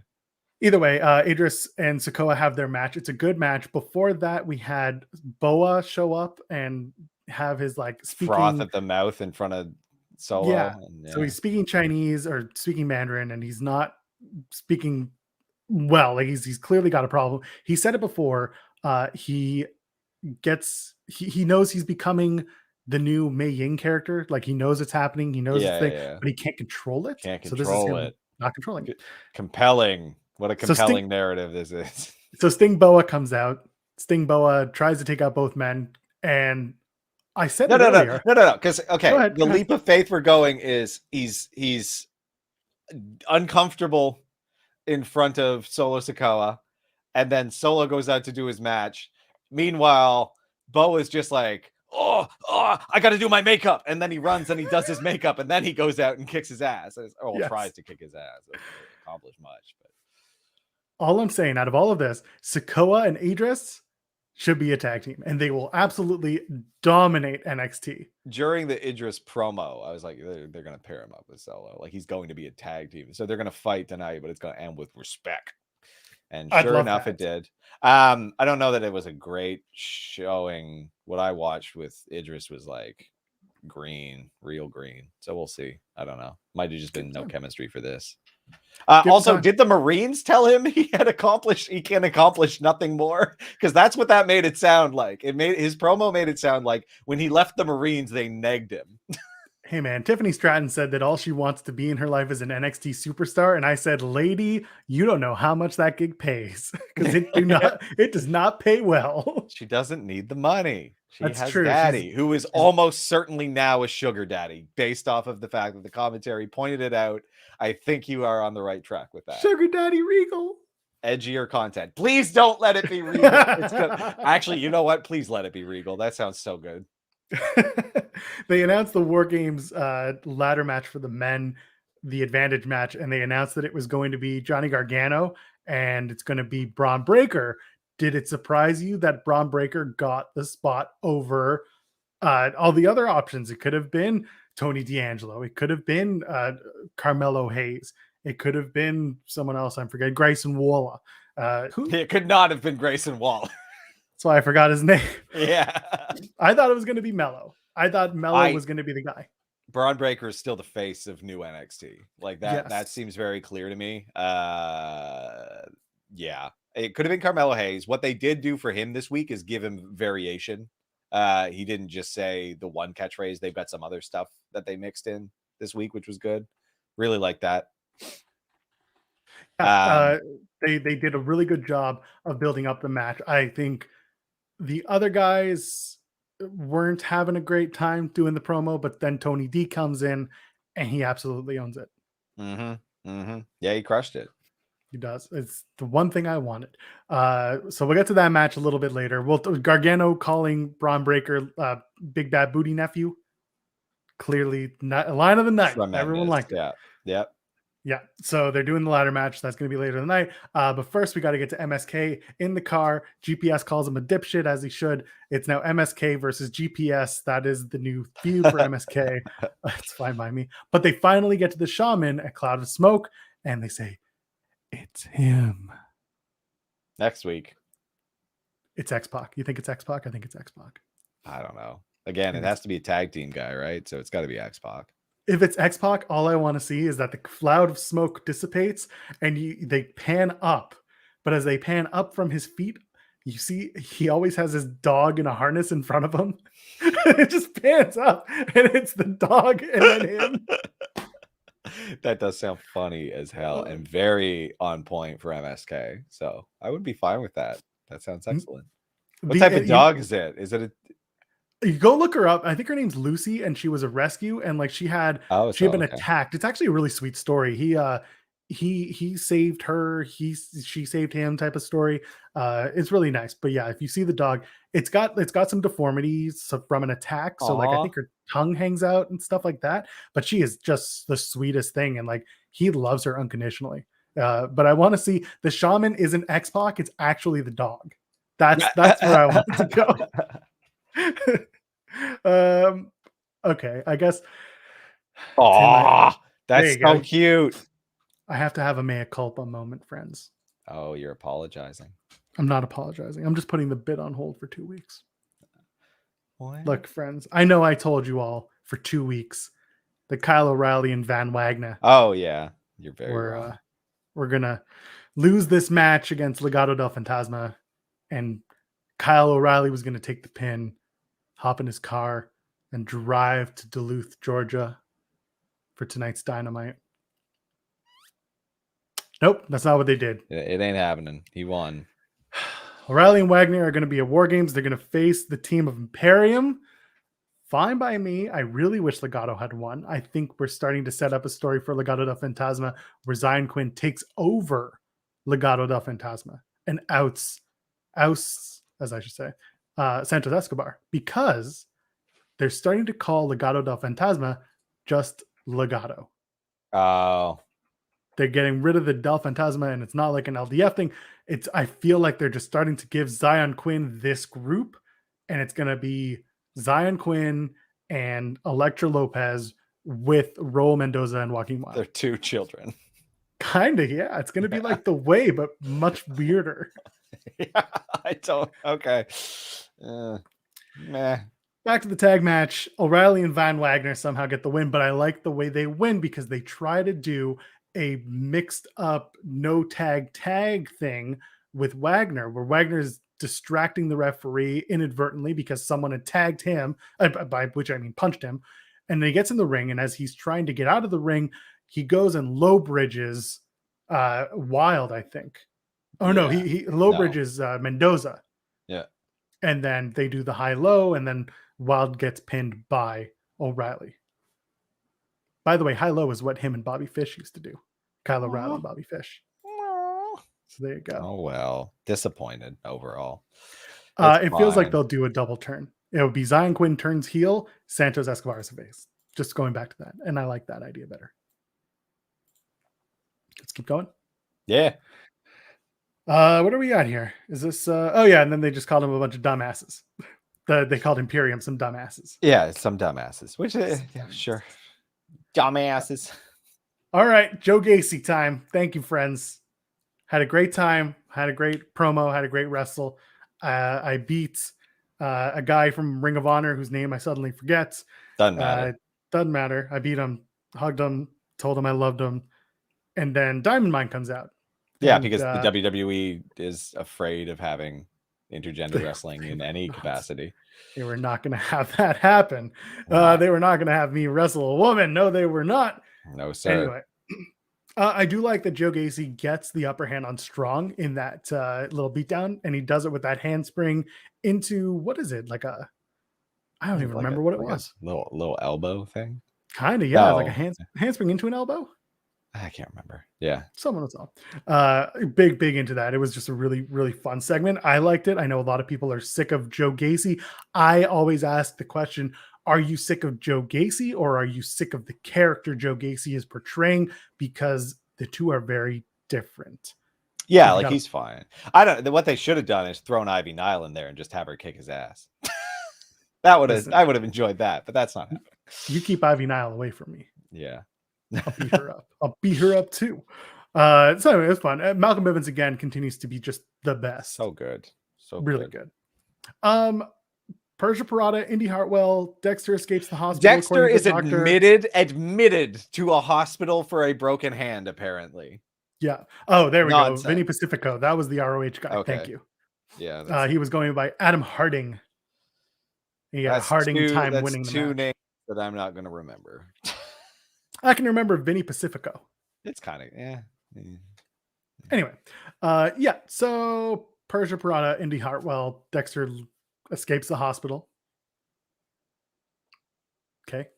Either way, Idris and Sikoa have their match. It's a good match. Before that, we had Boa show up and have his like speaking froth at the mouth in front of Solo. Yeah. So he's speaking Chinese or speaking Mandarin, and he's not speaking well. Like he's clearly got a problem. He said it before. He knows he's becoming the new Mei Ying character. Like he knows it's happening. He knows it's thing, but he can't control it. So this is him not controlling it. Compelling. What a compelling narrative this is. So Sting Boa comes out. Sting Boa tries to take out both men, and I said earlier. No. Because the leap of faith we're going is he's uncomfortable in front of Solo Sikoa, and then Solo goes out to do his match. Meanwhile, Bo is just like, oh, I got to do my makeup, and then he runs and he does his makeup, and then he goes out and kicks his ass, or tries to kick his ass. Doesn't accomplish much, but all I'm saying, out of all of this, Sikoa and Idris should be a tag team, and they will absolutely dominate NXT. During the Idris promo, I was like, they're going to pair him up with Solo. Like, he's going to be a tag team. So they're going to fight tonight, but it's going to end with respect. And I'd sure love enough, that. it did. I don't know that it was a great showing. What I watched with Idris was like green, real green. So we'll see. I don't know. Might have just been no chemistry for this. Also, did the Marines tell him he can accomplish nothing more? Because that's what that made it sound like. His promo made it sound like when he left the Marines, they negged him. Hey man, Tiffany Stratton said that all she wants to be in her life is an NXT superstar, and I said, "Lady, you don't know how much that gig pays because it does not pay well." She doesn't need the money. She That's has true. daddy, who is almost certainly now a sugar daddy, based off of the fact that the commentary pointed it out. I think you are on the right track with that. Sugar Daddy Regal. Edgier content. Please don't let it be Regal. It's good. Actually, you know what? Please let it be Regal. That sounds so good. They announced the WarGames ladder match for the men, the advantage match, and they announced that it was going to be Johnny Gargano and it's going to be Braun Breaker. Did it surprise you that Braun Breaker got the spot over all the other options? It could have been Tony D'Angelo. It could have been Carmelo Hayes. It could have been someone else. I'm forgetting. Grayson Waller. It could not have been Grayson Waller. That's why I forgot his name. Yeah. I thought it was going to be Mello. I thought Mello was going to be the guy. Braun Breaker is still the face of new NXT. Like that. Yes. That seems very clear to me. Yeah. It could have been Carmelo Hayes. What they did do for him this week is give him variation. He didn't just say the one catchphrase. They've got some other stuff that they mixed in this week, which was good. Really like that. They did a really good job of building up the match. I think the other guys weren't having a great time doing the promo, but then Tony D comes in and he absolutely owns it. Yeah, he crushed it. He does. It's the one thing I wanted. So we'll get to that match a little bit later. Gargano calling Braun Breaker Big Bad Booty Nephew. Clearly not a line of the night. Tremendous. Everyone liked it. Yeah. So they're doing the ladder match. That's going to be later in the night. But first, we got to get to MSK in the car. GPS calls him a dipshit, as he should. It's now MSK versus GPS. That is the new feud for MSK. It's fine by me. But they finally get to the shaman, a cloud of smoke, and they say, "It's him." Next week. It's X-Pac. You think it's X-Pac? I think it's X-Pac. I don't know. Again, it has to be a tag team guy, right? So it's got to be X-Pac. If it's X-Pac, all I want to see is that the cloud of smoke dissipates and they pan up. But as they pan up from his feet, you see he always has his dog in a harness in front of him. It just pans up and it's the dog and then him. That does sound funny as hell and very on point for MSK. So I would be fine with that. That sounds excellent. What type of dog is it? Is it a... You go look her up. I think her name's Lucy, and she was a rescue, and like she had been attacked. It's actually a really sweet story. He saved her. She saved him. Type of story. It's really nice. But yeah, if you see the dog, it's got some deformities from an attack. So like I think her tongue hangs out and stuff like that. But she is just the sweetest thing, and like he loves her unconditionally. But I want to see the shaman isn't X-Pac. It's actually the dog. That's where I want to go. Okay, I guess. Oh, that's so cute. I have to have a mea culpa moment, friends. Oh, you're apologizing. I'm not apologizing. I'm just putting the bit on hold for 2 weeks. What? Look, friends, I know I told you all for 2 weeks that Kyle O'Reilly and Van Wagner. Oh yeah, you're very wrong. We're gonna lose this match against Legado del Fantasma, and Kyle O'Reilly was gonna take the pin, hop in his car, and drive to Duluth, Georgia for tonight's Dynamite. Nope, that's not what they did. It ain't happening. He won. O'Reilly and Wagner are going to be at WarGames. They're going to face the team of Imperium. Fine by me. I really wish Legado had won. I think we're starting to set up a story for Legado del Fantasma where Zion Quinn takes over Legado del Fantasma and outs, as I should say, Santos Escobar, because they're starting to call Legado del Fantasma just Legado. Oh. They're getting rid of the Del Fantasma, and it's not like an LDF thing. I feel like they're just starting to give Zion Quinn this group, and it's going to be Zion Quinn and Elektra Lopez with Raul Mendoza and Joaquin Wilde. They're two children. Kind of, yeah. It's going to be like The Way, but much weirder. Yeah, I don't. Okay. Meh. Back to the tag match. O'Reilly and Van Wagner somehow get the win, but I like the way they win because they try to do a mixed up no tag thing with Wagner, where Wagner's distracting the referee inadvertently because someone had tagged him, by which I mean punched him. And then he gets in the ring, and as he's trying to get out of the ring, he goes and low bridges Wild, I think. Oh no, he low bridges Mendoza. Yeah. And then they do the high-low, and then Wild gets pinned by O'Reilly. By the way, high-low is what him and Bobby Fish used to do. Kyle O'Reilly and Bobby Fish. So there you go. Oh, well. Disappointed overall. It feels like they'll do a double turn. It would be Zion Quinn turns heel, Santos Escobar's face. Just going back to that. And I like that idea better. Let's keep going. Yeah. What are we at here? Is this oh yeah, and then they just called him a bunch of dumbasses. They called Imperium some dumbasses. Yeah, some dumbasses. Which yeah, sure. Dumbasses. All right, Joe Gacy time. Thank you, friends. Had a great time. Had a great promo. Had a great wrestle. I beat a guy from Ring of Honor whose name I suddenly forget. Doesn't matter. Doesn't matter. I beat him, hugged him, told him I loved him, and then Diamond Mine comes out. Yeah, and, because the WWE is afraid of having intergender wrestling in any capacity. They were not going to have that happen. They were not going to have me wrestle a woman. No, they were not. No, sir. Anyway, I do like that Joe Gacy gets the upper hand on Strong in that little beatdown, and he does it with that handspring into, what is it? Like a, I don't even remember what it was. Little elbow thing? Kind of, yeah. No. Like a handspring into an elbow? I can't remember. Yeah. Someone was on. Big into that. It was just a really, really fun segment. I liked it. I know a lot of people are sick of Joe Gacy. I always ask the question, are you sick of Joe Gacy or are you sick of the character Joe Gacy is portraying? Because the two are very different. Yeah, like he's fine. I don't. What they should have done is thrown Ivy Nile in there and just have her kick his ass. I would have enjoyed that, but that's not happening. You keep Ivy Nile away from me. Yeah. I'll beat her up. I'll beat her up too. So anyway, it was fun. Malcolm Bivens again continues to be just the best. So good. So really good. Persia Parada, Indy Hartwell, Dexter escapes the hospital. Dexter is admitted to a hospital for a broken hand, apparently. Yeah. Oh, there we go. Vinny Pacifico. That was the ROH guy. Okay. Thank you. Yeah. He was going by Adam Harding. He had a Harding time winning the match. Names that I'm not going to remember. I can remember Vinny Pacifico. It's kind of, yeah. Anyway, so Persia Parada, Indy Hartwell, Dexter escapes the hospital. Okay.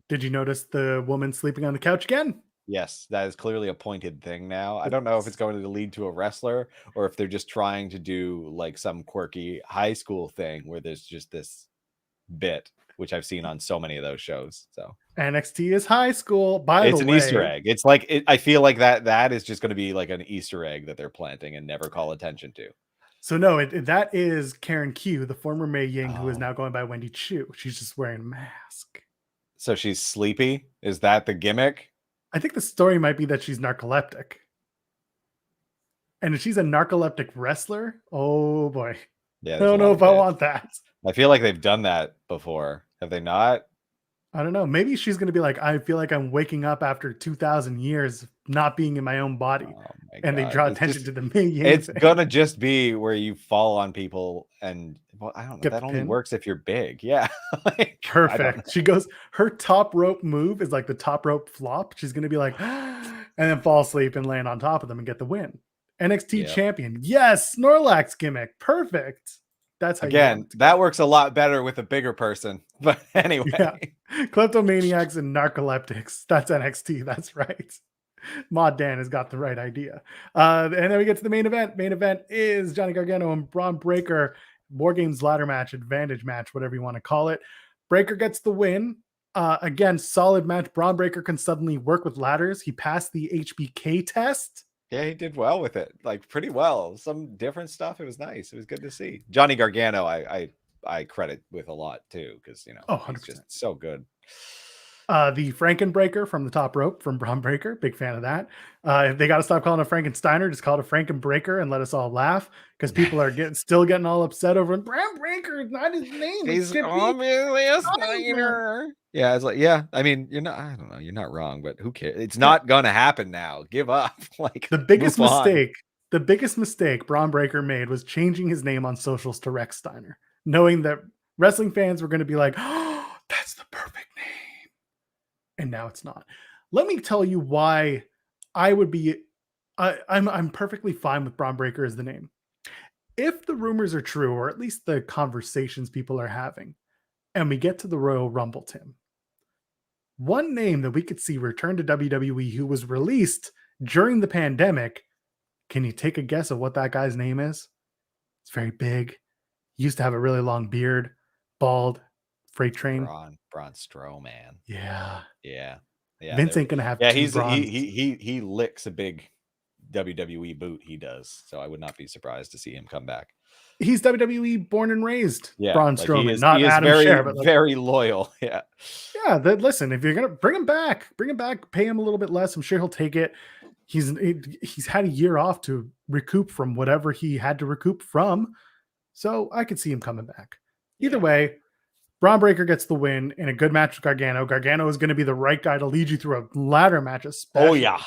Did you notice the woman sleeping on the couch again? Yes, that is clearly a pointed thing now. I don't know if it's going to lead to a wrestler or if they're just trying to do like some quirky high school thing where there's just this bit, which I've seen on so many of those shows. So NXT is high school. It's an Easter egg. It's like I feel like that is just going to be like an Easter egg that they're planting and never call attention to. So no, that is Karen Q, the former Mei Ying, who is now going by Wendy Chu. She's just wearing a mask. So she's sleepy. Is that the gimmick? I think the story might be that she's narcoleptic. And if she's a narcoleptic wrestler, oh boy. Yeah, I don't know if I want that. I feel like they've done that before. Have they not? I don't know. Maybe she's going to be like, I feel like I'm waking up after 2,000 years of not being in my own body. And they draw attention to the Mei Ying. It's going to just be where you fall on people and, well, I don't know. That only works if you're big. Yeah. Perfect. She goes, her top rope move is like the top rope flop. She's going to be like, and then fall asleep and land on top of them and get the win. NXT champion. Yes. Snorlax gimmick. Perfect. That's how that works a lot better with a bigger person. But anyway. Yeah. Kleptomaniacs and narcoleptics. That's NXT. That's right. Mod Dan has got the right idea. And then we get to the main event. Main event is Johnny Gargano and Braun Breaker. WarGames ladder match, advantage match, whatever you want to call it. Breaker gets the win. Again, solid match. Braun Breaker can suddenly work with ladders. He passed the HBK test. Yeah, he did well with it. Like pretty well. Some different stuff. It was nice. It was good to see. Johnny Gargano, I credit with a lot too, because he's just so good. The Frankenbreaker from the top rope from Braun Breaker. Big fan of that. If they got to stop calling it Frankensteiner, just call it a Frankenbreaker and let us all laugh because people are still getting all upset over Braun Breaker. It's not his name. He's obviously a Steiner. Yeah, it's like, yeah. I mean, you're not. I don't know. You're not wrong, but who cares? It's not gonna happen now. Give up. Like The biggest move on. mistake. The biggest mistake Braun Breaker made was changing his name on socials to Rex Steiner, knowing that wrestling fans were going to be like, "Oh, that's the perfect name," and now it's not. Let me tell you why I would be. I'm perfectly fine with Braun Breaker as the name. If the rumors are true, or at least the conversations people are having, and we get to the Royal Rumble, Tim, one name that we could see return to WWE who was released during the pandemic. Can you take a guess of what that guy's name is? It's very big. He used to have a really long beard, bald, freight train. Braun Strowman. Yeah. Vince ain't gonna have two he's Brauns. He licks a big WWE boot. He does. So I would not be surprised to see him come back. He's WWE born and raised. Yeah, Braun like Strowman, he is Adam very, Scher, but very loyal. Yeah. Yeah. Listen, if you're gonna bring him back, pay him a little bit less. I'm sure he'll take it. He's had a year off to recoup from whatever he had to recoup from. So I could see him coming back. Either way, Braun Breaker gets the win in a good match with Gargano. Gargano is going to be the right guy to lead you through a ladder match, especially. Oh, yeah.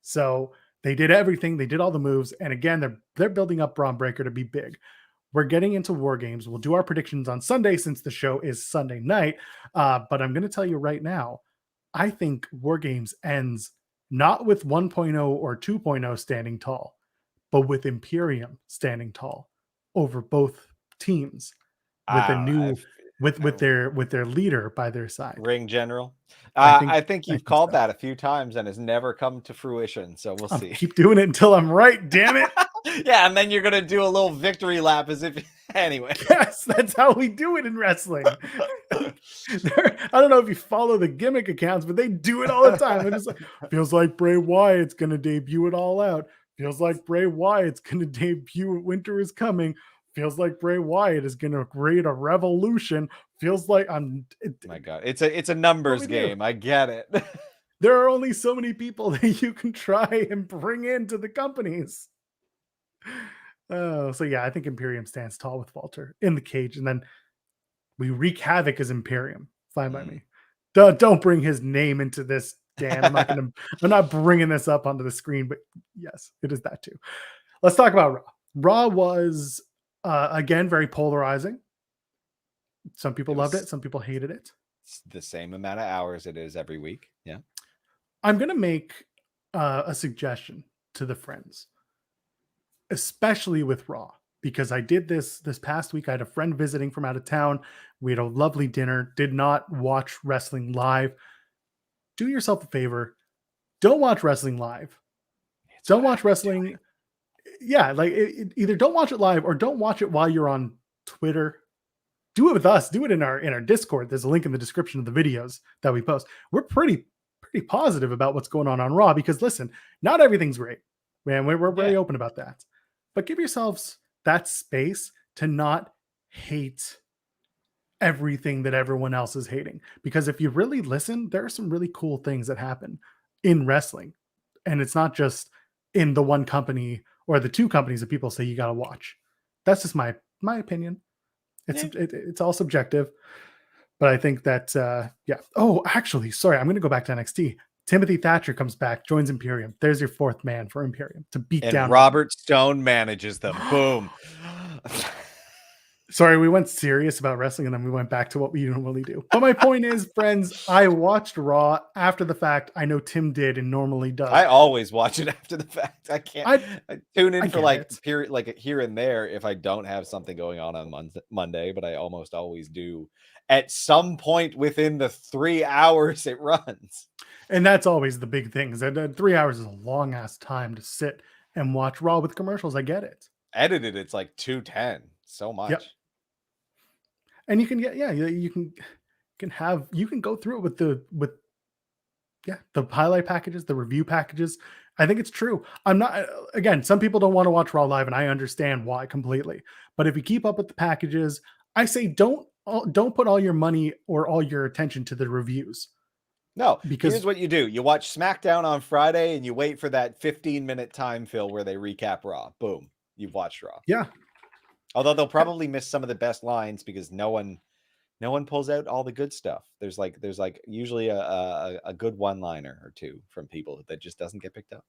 So they did everything. They did all the moves. And again, they're building up Braun Breaker to be big. We're getting into WarGames. We'll do our predictions on Sunday since the show is Sunday night. But I'm going to tell you right now, I think WarGames ends not with 1.0 or 2.0 standing tall, but with Imperium standing tall over both teams with a new with their leader by their side. Ring general. I think you've called that a few times and has never come to fruition. So we'll see. Keep doing it until I'm right. Damn it. Yeah, and then you're gonna do a little victory lap as if anyway. Yes, that's how we do it in wrestling. I don't know if you follow the gimmick accounts, but they do it all the time. It's like, feels like Bray Wyatt's gonna debut it all out. Feels like Bray Wyatt's gonna debut at Winter is Coming. Feels like Bray Wyatt is gonna create a revolution. Feels like my God, it's a numbers game. I get it. There are only so many people that you can try and bring into the companies. So yeah, I think Imperium stands tall with Walter in the cage, and then we wreak havoc as Imperium. Fine by me. Don't bring his name into this, Dan. I'm not bringing this up onto the screen, but yes, it is that too. Let's talk about Raw. Raw was again very polarizing. Some people loved it, some people hated it. It's the same amount of hours it is every week. Yeah. I'm gonna make a suggestion to the friends, especially with Raw, because I did this past week. I had a friend visiting from out of town. We had a lovely dinner, did not watch wrestling live. Do yourself a favor. Don't watch wrestling live. Don't watch wrestling. Yeah, like either don't watch it live or don't watch it while you're on Twitter. Do it with us. Do it in our Discord. There's a link in the description of the videos that we post. We're pretty positive about what's going on Raw because listen, not everything's great. Man, we're very open about that. But give yourselves that space to not hate everything that everyone else is hating. Because if you really listen, there are some really cool things that happen in wrestling. And it's not just in the one company or the two companies that people say you got to watch. That's just my opinion. It's all subjective. But I think that, Oh, actually, sorry, I'm going to go back to NXT. Timothy Thatcher comes back, joins Imperium. There's your fourth man for Imperium to beat down. Robert Stone manages them. Boom. Sorry, we went serious about wrestling and then we went back to what we normally do. But my point is, friends, I watched Raw after the fact. I know Tim did and normally does. I always watch it after the fact. I can't. I tune in for here and there if I don't have something going on Monday, but I almost always do at some point within the 3 hours it runs. And that's always the big thing. Is that 3 hours is a long ass time to sit and watch Raw with commercials. I get it. Edited, it's like 2:10. So much. Yep. And you can get, you can go through it with the highlight packages, the review packages. I think it's true. Again, some people don't want to watch Raw live and I understand why completely. But if you keep up with the packages, I say don't put all your money or all your attention to the reviews. No, because here's what you do. You watch SmackDown on Friday and you wait for that 15-minute time fill where they recap Raw. Boom. You've watched Raw. yeah. Although they'll probably miss some of the best lines because no one pulls out all the good stuff. There's like usually a good one-liner or two from people that just doesn't get picked up.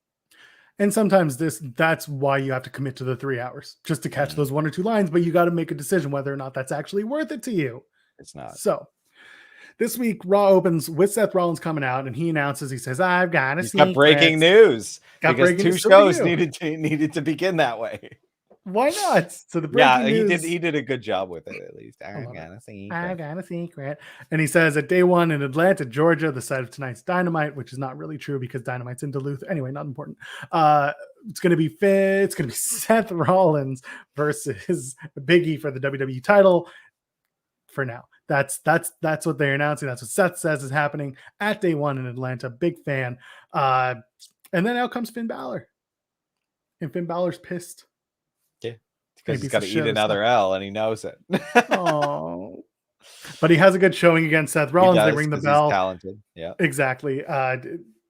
And sometimes that's why you have to commit to the 3 hours just to catch those 1 or 2 lines, but you got to make a decision whether or not that's actually worth it to you. It's not. So this week, Raw opens with Seth Rollins coming out, and he announces, he says, "I've got a He's got breaking news because 2 shows needed to begin that way. Why not?" So the breaking news. He did a good job with it at least. I got a secret. And he says at day 1 in Atlanta, Georgia, the site of tonight's Dynamite, which is not really true because Dynamite's in Duluth. Anyway, not important. It's gonna be Seth Rollins versus Big E for the WWE title. For now, that's what they're announcing. That's what Seth says is happening at day 1 in Atlanta. Big fan. And then out comes Finn Balor, and Finn Balor's pissed. Yeah, because he's got to eat another L, and he knows it. Oh, but he has a good showing against Seth Rollins. They ring the bell. He's talented. Yeah, exactly.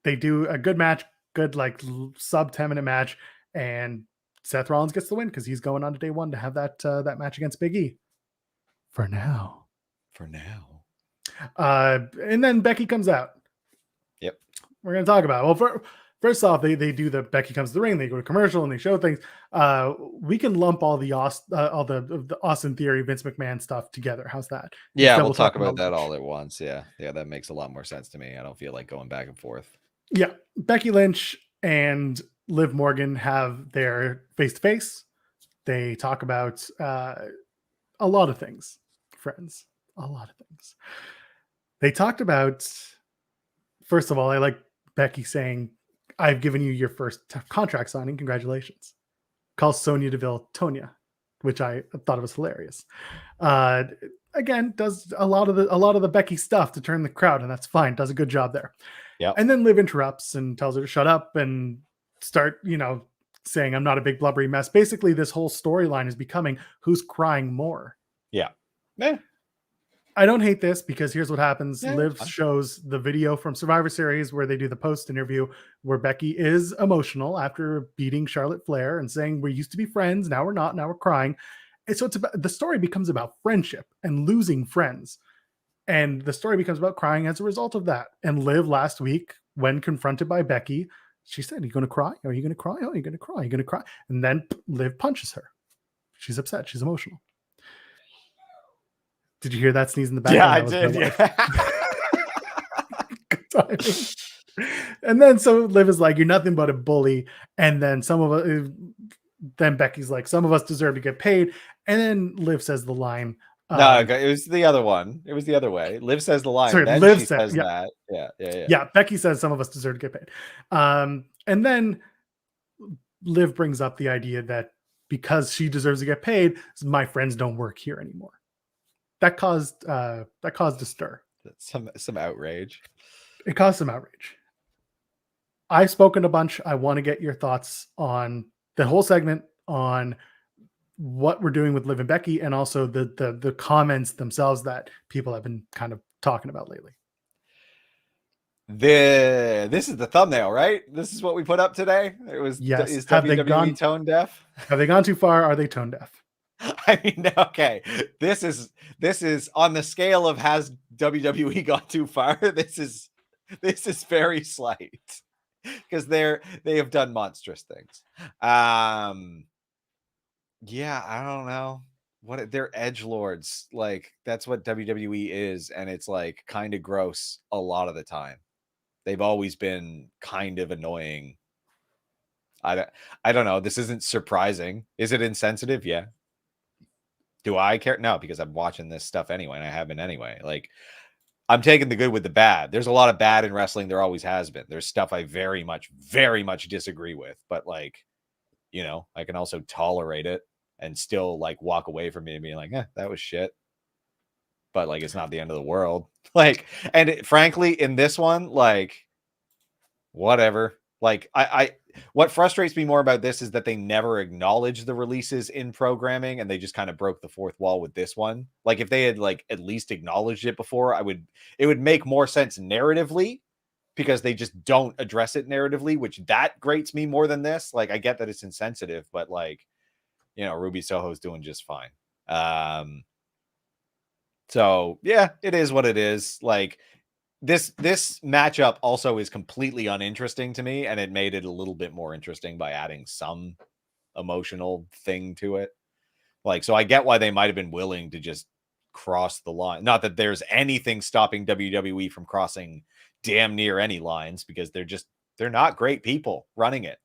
They do a good match, good like sub 10-minute match, and Seth Rollins gets the win because he's going on to day 1 to have that match against Big E. For now. And then Becky comes out. Yep. We're going to talk about it. Well, first off, they do the Becky comes to the ring. They go to commercial and they show things. We can lump all the Austin Theory, Vince McMahon stuff together. How's that? Yeah, we'll talk about that all at once. Yeah, that makes a lot more sense to me. I don't feel like going back and forth. Yeah, Becky Lynch and Liv Morgan have their face-to-face. They talk about a lot of things. Friends, a lot of things. They talked about, first of all, I like Becky saying, "I've given you your first contract signing. Congratulations." Calls Sonya Deville Tonya, which I thought it was hilarious. Again, does a lot of the Becky stuff to turn the crowd, and that's fine. Does a good job there. Yeah. And then Liv interrupts and tells her to shut up and start, saying, "I'm not a big blubbery mess." Basically, this whole storyline is becoming who's crying more. Yeah. I don't hate this because here's what happens. Liv shows the video from Survivor Series where they do the post interview where Becky is emotional after beating Charlotte Flair and saying, "We used to be friends. Now we're not. Now we're crying." And so the story becomes about friendship and losing friends. And the story becomes about crying as a result of that. And Liv last week, when confronted by Becky, she said, "Are you going to cry? Are you going to cry? Oh, you're going to cry. You're going to cry." And then Liv punches her. She's upset. She's emotional. Did you hear that sneeze in the background? Yeah, I did. Yeah. And then so Liv is like, "You're nothing but a bully." And then then Becky's like, "Some of us deserve to get paid." And then Liv says the line. No, it was the other one. It was the other way. Liv says the line. Sorry, then Liv she says that. Yeah. Yeah, Becky says some of us deserve to get paid. And then Liv brings up the idea that because she deserves to get paid, my friends don't work here anymore. That caused a stir. Some outrage. It caused some outrage. I've spoken a bunch. I want to get your thoughts on the whole segment, on what we're doing with Liv and Becky, and also the comments themselves that people have been kind of talking about lately. This is the thumbnail, right? This is what we put up today. It was yes. Is WWE Tone Deaf? Have they gone too far? Are they tone deaf? I mean, okay. This is on the scale of has WWE gone too far? This is very slight because they have done monstrous things. Yeah, I don't know what they're edgelords. Like that's what WWE is, and it's like kind of gross a lot of the time. They've always been kind of annoying. I don't know. This isn't surprising. Is it insensitive? Yeah. Do I care? No, because I'm watching this stuff anyway, and I have been anyway. Like, I'm taking the good with the bad. There's a lot of bad in wrestling. There always has been. There's stuff I very much disagree with, but like, I can also tolerate it and still like walk away from it and being like, that was shit. But like, it's not the end of the world. Like, and frankly, in this one, like, whatever. Like, what frustrates me more about this is that they never acknowledge the releases in programming, and they just kind of broke the fourth wall with this one. Like, if they had like at least acknowledged it before, it would make more sense narratively, because they just don't address it narratively, which that grates me more than this. Like, I get that it's insensitive, but like, Ruby Soho's doing just fine. So yeah, it is what it is. Like, this matchup also is completely uninteresting to me, and it made it a little bit more interesting by adding some emotional thing to it. Like, so I get why they might have been willing to just cross the line. Not that there's anything stopping WWE from crossing damn near any lines, because they're not great people running it.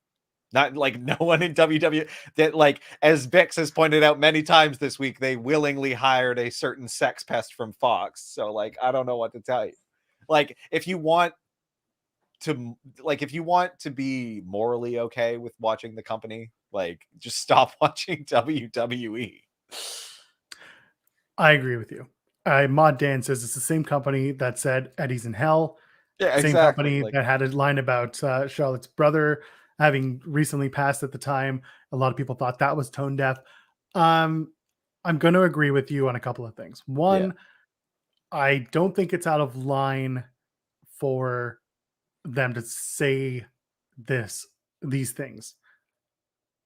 Not like no one in WWE that, like, as Bix has pointed out many times this week, they willingly hired a certain sex pest from Fox. So like, I don't know what to tell you. Like, if you want to be morally okay with watching the company, like, just stop watching WWE. I agree with you. Mod Dan says it's the same company that said Eddie's in hell. Yeah, Same exactly. company Like, that had a line about Charlotte's brother having recently passed at the time. A lot of people thought that was tone deaf. I'm going to agree with you on a couple of things. yeah, One, I don't think it's out of line for them to say these things.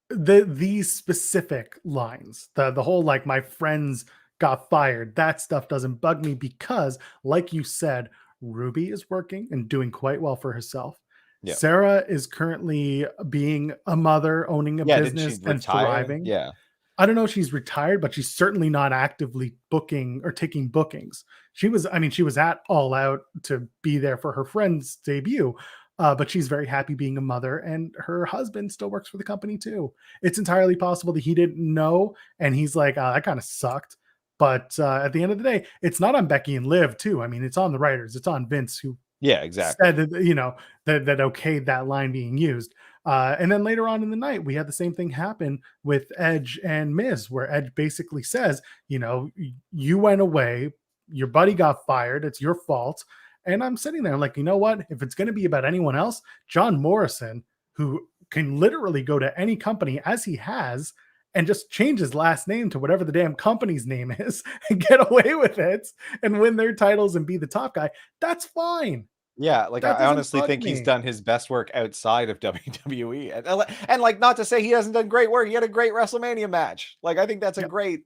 These specific lines, the whole like my friends got fired, that stuff doesn't bug me because, like you said, Ruby is working and doing quite well for herself. yeah, Sarah is currently being a mother, owning a yeah. Didn't she business and retire? thriving. Yeah, I don't know if she's retired, but she's certainly not actively booking or taking bookings. She was at All Out to be there for her friend's debut, but she's very happy being a mother, and her husband still works for the company too. It's entirely possible that he didn't know, and he's like, that kind of sucked. But at the end of the day, it's not on Becky and Liv too. I mean, it's on the writers, it's on Vince, who yeah, exactly. said that, that okayed that line being used. And then later on in the night, we had the same thing happen with Edge and Miz, where Edge basically says, you went away, your buddy got fired, it's your fault. And I'm sitting there like, you know what? If it's going to be about anyone else, John Morrison, who can literally go to any company as he has and just change his last name to whatever the damn company's name is and get away with it and win their titles and be the top guy, that's fine. Yeah, like, That I doesn't honestly bug think he's me. done his best work outside of WWE, and like, not to say he hasn't done great work. He had a great WrestleMania match. Like, I think that's a Yep. great,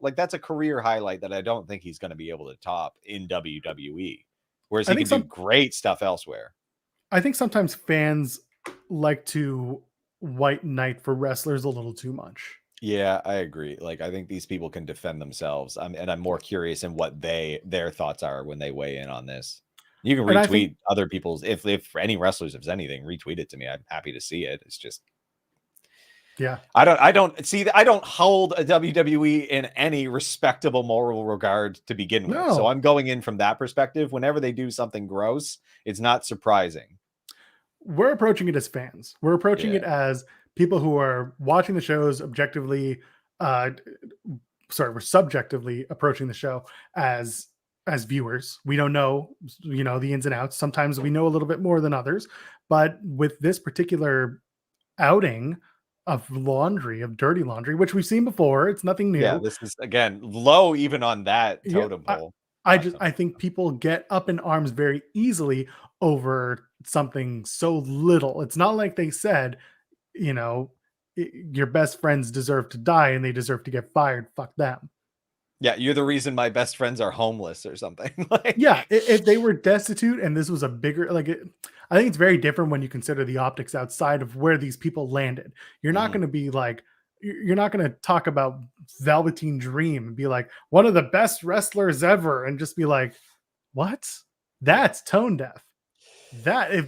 like, that's a career highlight that I don't think he's going to be able to top in WWE. Whereas I he think can do some great stuff elsewhere. I think sometimes fans like to white knight for wrestlers a little too much. Yeah, I agree. Like, I think these people can defend themselves. And I'm more Yeah. curious in what their thoughts are when they weigh in on this. You can And I think retweet other people's, if any wrestlers, if anything, retweet it to me. I'm happy to see it. It's just, yeah. I don't see that. I don't hold a WWE in any respectable moral regard to begin with. So No. I'm going in from that perspective. Whenever they do something gross, it's not surprising. We're approaching it as fans. We're approaching Yeah. it as people who are watching the shows objectively uh we're subjectively approaching the show as viewers. We don't know, the ins and outs. Sometimes we know a little bit more than others, but with this particular outing of dirty laundry, which we've seen before, it's nothing Yeah. new. This is, again, low even on that Yeah, totem pole. I think people get up in arms very easily over something so little. It's not like they said, you know, your best friends deserve to die and they deserve to get fired. Fuck them. Yeah, you're the reason my best friends are homeless or something. Yeah, Like, if they were destitute and this was a bigger I think it's very different when you consider the optics outside of where these people landed. You're not mhm. going to be like you're not going to talk about Velveteen Dream and be like one of the best wrestlers ever and just be like, what? Yeah. That's tone deaf. That if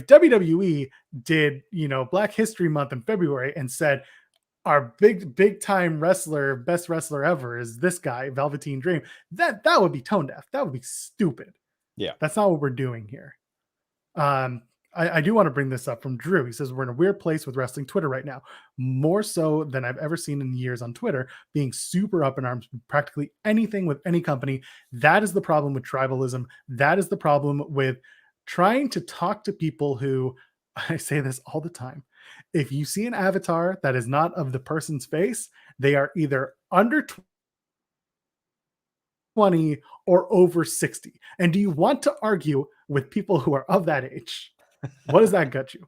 WWE did, Black History Month in February and said our big time wrestler, best wrestler ever is this guy, Velveteen Dream, that would be tone deaf. That would be stupid. Yeah. That's not what we're doing here. I do want to bring this up from Drew. He says, we're in a weird place with wrestling Twitter right now, more so than I've ever seen in years on Twitter, being super up in arms with practically anything with any company. That is the problem with tribalism. That is the problem with trying to talk to people who, I say this all the time. If you see an avatar that is not of the person's face, they are either under 20 or over 60? And do you want to argue with people who are of that age? What does that get you?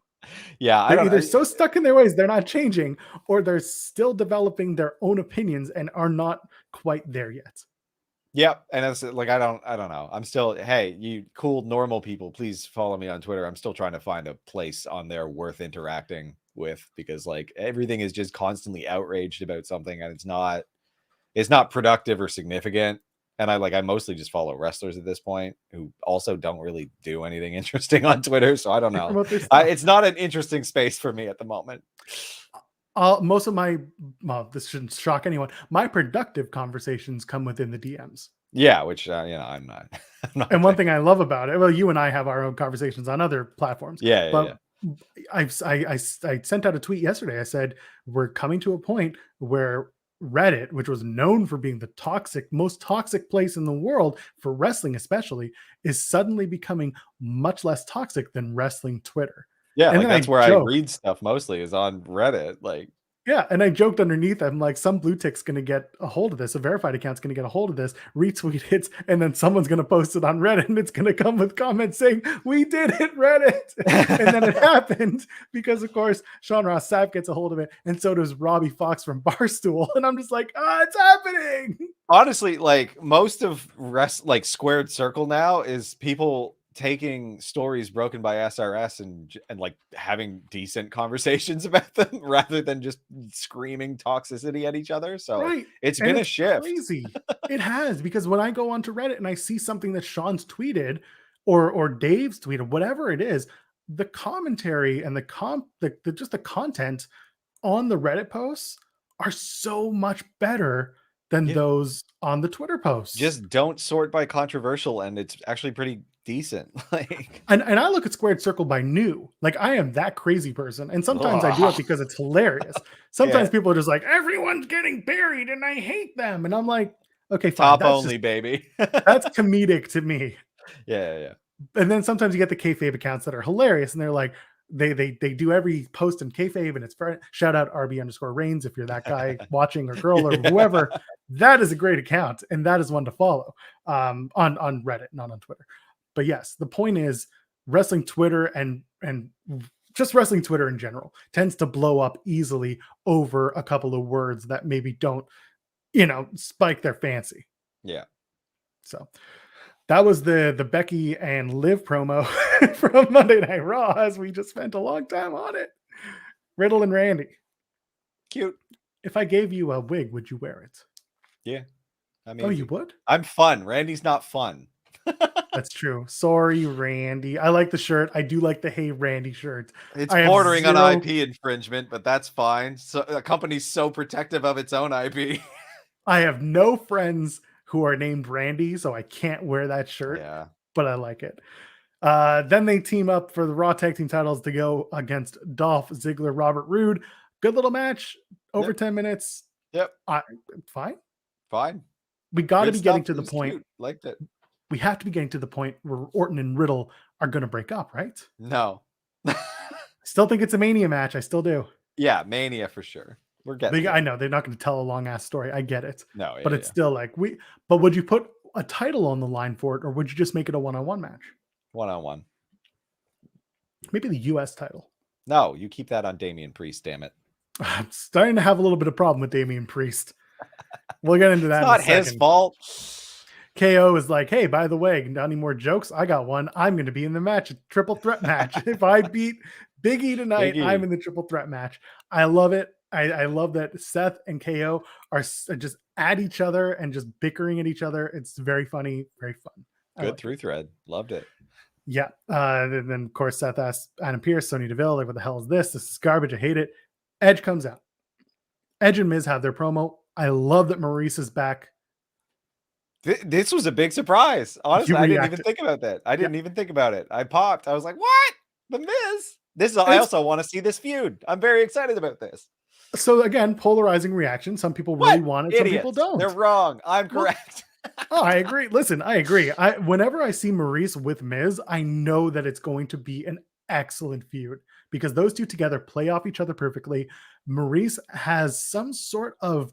Yeah, I They're don't either know. so stuck in their ways, they're not changing, or they're still developing their own opinions and are not quite there yet. Yep, and it's like I don't know. I'm still, hey, you cool normal people, please follow me on Twitter. I'm still trying to find a place on there worth interacting with, because like everything is just constantly outraged about something, and it's not productive or significant. And I mostly just follow wrestlers at this point who also don't really do anything interesting on Twitter. So I don't They know. promote their stuff. It's not an interesting space for me at the moment. Most of my, well, this shouldn't shock anyone. My productive conversations come within the DMs. Yeah, which I'm not. I'm not And one thing I love about it, well, you and I have our own conversations on other platforms. Yeah, yeah, But I sent out a tweet yesterday. I said, we're coming to a point where Reddit, which was known for being the most toxic place in the world for wrestling, especially, is suddenly becoming much less toxic than wrestling Twitter. yeah. And Like then that's I where I joked, read stuff mostly is on Reddit. Like, yeah, and I joked underneath, I'm like, some blue tick's gonna get a hold of this, a verified account's gonna get a hold of this, retweet it, and then someone's gonna post it on Reddit, and it's gonna come with comments saying, "We did it, Reddit!" And then it happened because, of course, Sean Ross Sapp gets a hold of it, and so does Robbie Fox from Barstool, and I'm just like, it's happening. honestly, like most of like Squared Circle now is people taking stories broken by SRS and like having decent conversations about them rather than just screaming toxicity at each other. So Right. it's And been a it's shift. crazy. It has, because when I go onto Reddit and I see something that Sean's tweeted or Dave's tweeted, whatever it is, the commentary and just the content on the Reddit posts are so much better than Yeah. those on the Twitter posts. Just don't sort by controversial, and it's actually pretty decent. Like, And I look at Squared Circle by new. Like, I am that crazy person. And sometimes I do it because it's hilarious. Sometimes yeah, people are just like, everyone's getting buried and I hate them. And I'm like, okay, fine. top That's only, just, baby. that's comedic to me. Yeah. And then sometimes you get the kayfabe accounts that are hilarious, and they're like, they do every post in kayfabe, and it's shout out RB_Reigns if you're that guy watching, or girl, or Yeah. whoever. That is a great account, and that is one to follow on Reddit, not on Twitter. But yes, the point is, wrestling Twitter and just wrestling Twitter in general tends to blow up easily over a couple of words that maybe don't, spike their fancy. Yeah. So that was the Becky and Liv promo from Monday Night Raw, as we just spent a long time on it. Riddle and Randy. Cute. If I gave you a wig, would you wear it? Yeah. I mean, Oh, you would? I'm fun. Randy's not fun. That's true. Sorry, Randy. I like the shirt. I do like the Hey Randy shirt. It's I have bordering on zero- IP infringement, but that's fine. So a company's so protective of its own IP. I have no friends who are named Randy, so I can't wear that shirt, Yeah. but I like it. Then they team up for the Raw Tag Team titles to go against Dolph Ziggler, Robert Roode. Good little match, over 10 minutes. Yep. Fine. Fine. We got to Good be getting stuff. to It the was point. cute. Liked it. We have to be getting to the point where Orton and Riddle are going to break up, right? No. Still think it's a Mania match. I still do. Yeah, Mania for sure. We're getting I know they're not going to tell a long ass story. I get it. No, but it's still like but would you put a title on the line for it, or would you just make it a one-on-one match? One-on-one. Maybe the US title. No, you keep that on Damian Priest, damn it. I'm starting to have a little bit of problem with Damian Priest. We'll get into that. It's not his fault. KO is like, hey, by the way, got any more jokes? I got one. I'm going to be in the match, a triple threat match. If I beat Big E tonight, I'm in the triple threat match. I love it. I love that Seth and KO are just at each other and just bickering at each other. It's very funny, very fun. Good through thread. Loved it. Yeah. And then, of course, Seth asks Adam Pearce, Sonya Deville, like, what the hell is this? This is garbage. I hate it. Edge comes out. Edge and Miz have their promo. I love that Maurice is back. This was a big surprise. Honestly, I didn't even think about that. I didn't even think about it. I popped. I was like, what? The Miz? I also want to see this feud. I'm very excited about this. So again, polarizing reaction. Some people really want it. Some people don't. They're wrong. I'm correct. Oh, I agree. Listen, I agree. Whenever I see Maurice with Miz, I know that it's going to be an excellent feud because those two together play off each other perfectly. Maurice has some sort of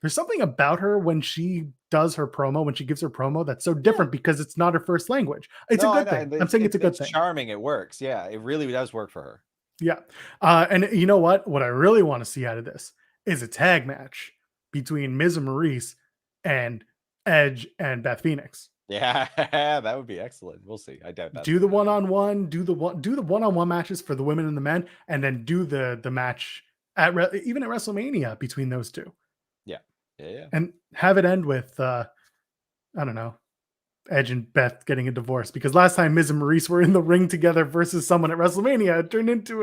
There's something about her when she does her promo, when she gives her promo, that's so different because it's not her first language. It's a No, I good know. thing. And I'm saying it's a good it's thing. charming. It works. Yeah, it really does work for her. Yeah. And you know what? What I really want to see out of this is a tag match between Miz and Maurice and Edge and Beth Phoenix. Yeah, that would be excellent. We'll see. I doubt that's Do the gonna happen. one-on-one, do the one-on-one matches for the women and the men, and then do the match even at WrestleMania between those two, Yeah. Yeah. and have it end with I don't know, Edge and Beth getting a divorce, because last time Miz and Maurice were in the ring together versus someone at WrestleMania, it turned into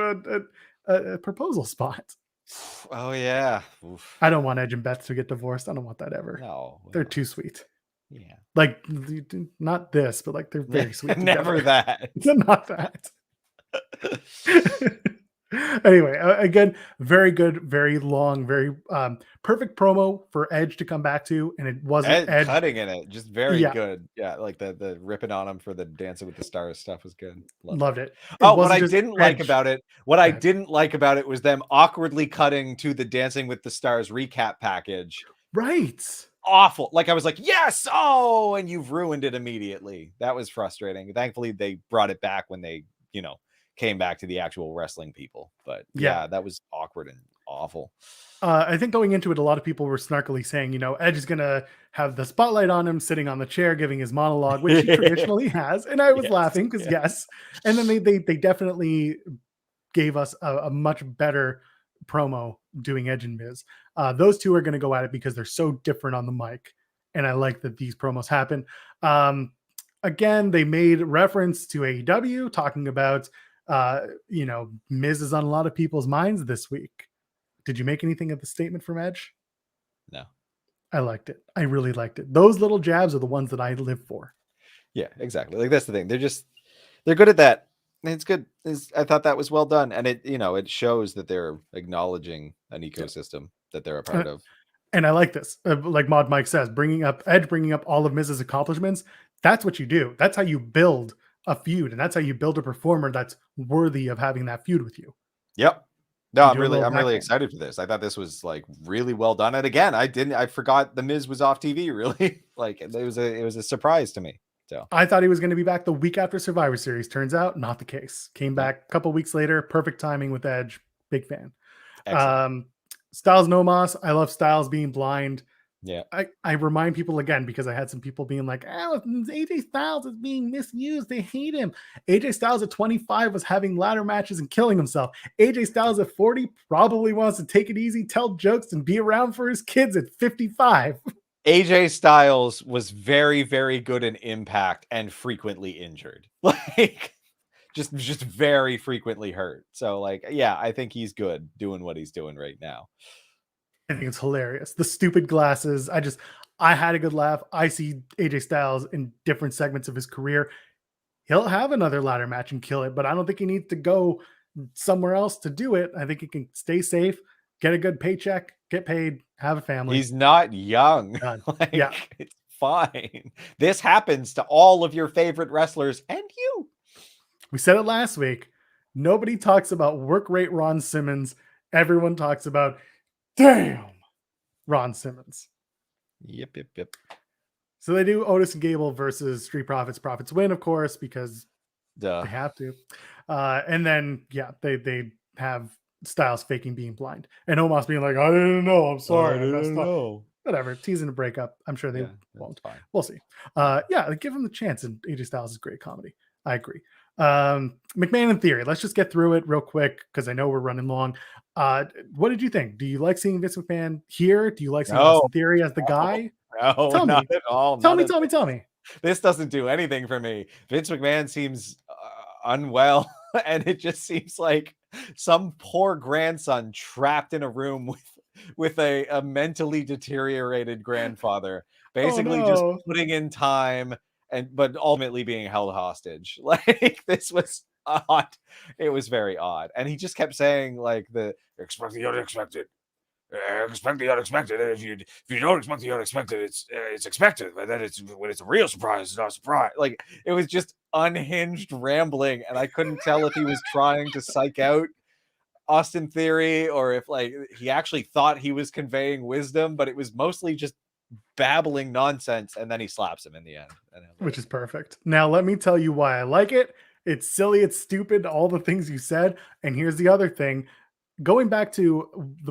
a proposal spot. Oh yeah. Oof. I don't want Edge and Beth to get divorced. I don't want that ever. No. They're too sweet. Yeah. Like, not this, but like they're very sweet. Never that. Not that. Anyway, again, very good, very long, very perfect promo for Edge to come back to, and it wasn't Edge cutting in it, just very Yeah. good. Yeah, like the ripping on him for the Dancing with the Stars stuff was good. Loved it. Oh, what wasn't I just didn't like Edge. about it, was them awkwardly cutting to the Dancing with the Stars recap package. Right. Awful. Like I was like, yes, oh, and you've ruined it immediately. That was frustrating. Thankfully, they brought it back when they, came back to the actual wrestling people. But yeah, that was awkward and awful. I think going into it, a lot of people were snarkily saying, Edge is going to have the spotlight on him sitting on the chair giving his monologue, which he traditionally has. And I was laughing because yes. And then they definitely gave us a much better promo doing Edge and Miz. Those two are going to go at it because they're so different on the mic. And I like that these promos happen. Again, they made reference to AEW talking about, Miz is on a lot of people's minds this week. Did you make anything of the statement from Edge? No. I liked it. I really liked it. Those little jabs are the ones that I live for. Yeah, exactly. Like that's the thing. They're good at that. It's good. I thought that was well done. And it shows that they're acknowledging an ecosystem that they're a part of. And I like this. Like Mod Mike says, bringing up all of Miz's accomplishments. That's what you do. That's how you build a feud. And that's how you build a performer that's worthy of having that feud with you. Yep. No, I'm really excited for this. I thought this was like really well done. And again, I forgot the Miz was off TV. Really, like it was a surprise to me. So I thought he was going to be back the week after Survivor Series. Turns out not the case. Came back a couple weeks later. Perfect timing with Edge. Big fan. Styles Nomos. I love Styles being blind. Yeah. I remind people again, because I had some people being like, AJ Styles is being misused. They hate him. AJ Styles at 25 was having ladder matches and killing himself. AJ Styles at 40 probably wants to take it easy, tell jokes, and be around for his kids at 55. AJ Styles was very, very good in Impact and frequently injured. Like just very frequently hurt. So like, yeah, I think he's good doing what he's doing right now. I think it's hilarious. The stupid glasses. I had a good laugh. I see AJ Styles in different segments of his career. He'll have another ladder match and kill it, but I don't think he needs to go somewhere else to do it. I think he can stay safe, get a good paycheck, get paid, have a family. He's not young. Like, it's fine. This happens to all of your favorite wrestlers and you. We said it last week. Nobody talks about work rate Ron Simmons. Everyone talks about damn Ron Simmons. Yep. So they do Otis and Gable versus Street Profits. Profits win, of course, because they have to. And then, they have Styles faking being blind. And Omos being like, I didn't know. I'm sorry. I didn't know. Whatever. Teasing a breakup. I'm sure they won't. Fine. We'll see. Give him the chance. And AJ Styles is great comedy. I agree. McMahon in Theory. Let's just get through it real quick because I know we're running long. What did you think? Do you like seeing Vince McMahon here? Do you like seeing Austin Theory as the guy? No, tell not me. At all. Tell me. This doesn't do anything for me. Vince McMahon seems unwell, and it just seems like some poor grandson trapped in a room with a mentally deteriorated grandfather, basically just putting in time but ultimately being held hostage. Like this was odd. It was very odd. And he just kept saying like expect the unexpected. Expect the unexpected. And if you don't expect the unexpected, it's expected. But then when it's a real surprise, it's not a surprise. Like it was just unhinged rambling, and I couldn't tell if he was trying to psych out Austin Theory, or if like he actually thought he was conveying wisdom, but it was mostly just babbling nonsense, and then he slaps him in the end. Which is perfect. Now, let me tell you why I like it. It's silly, it's stupid, all the things you said. And here's the other thing. Going back to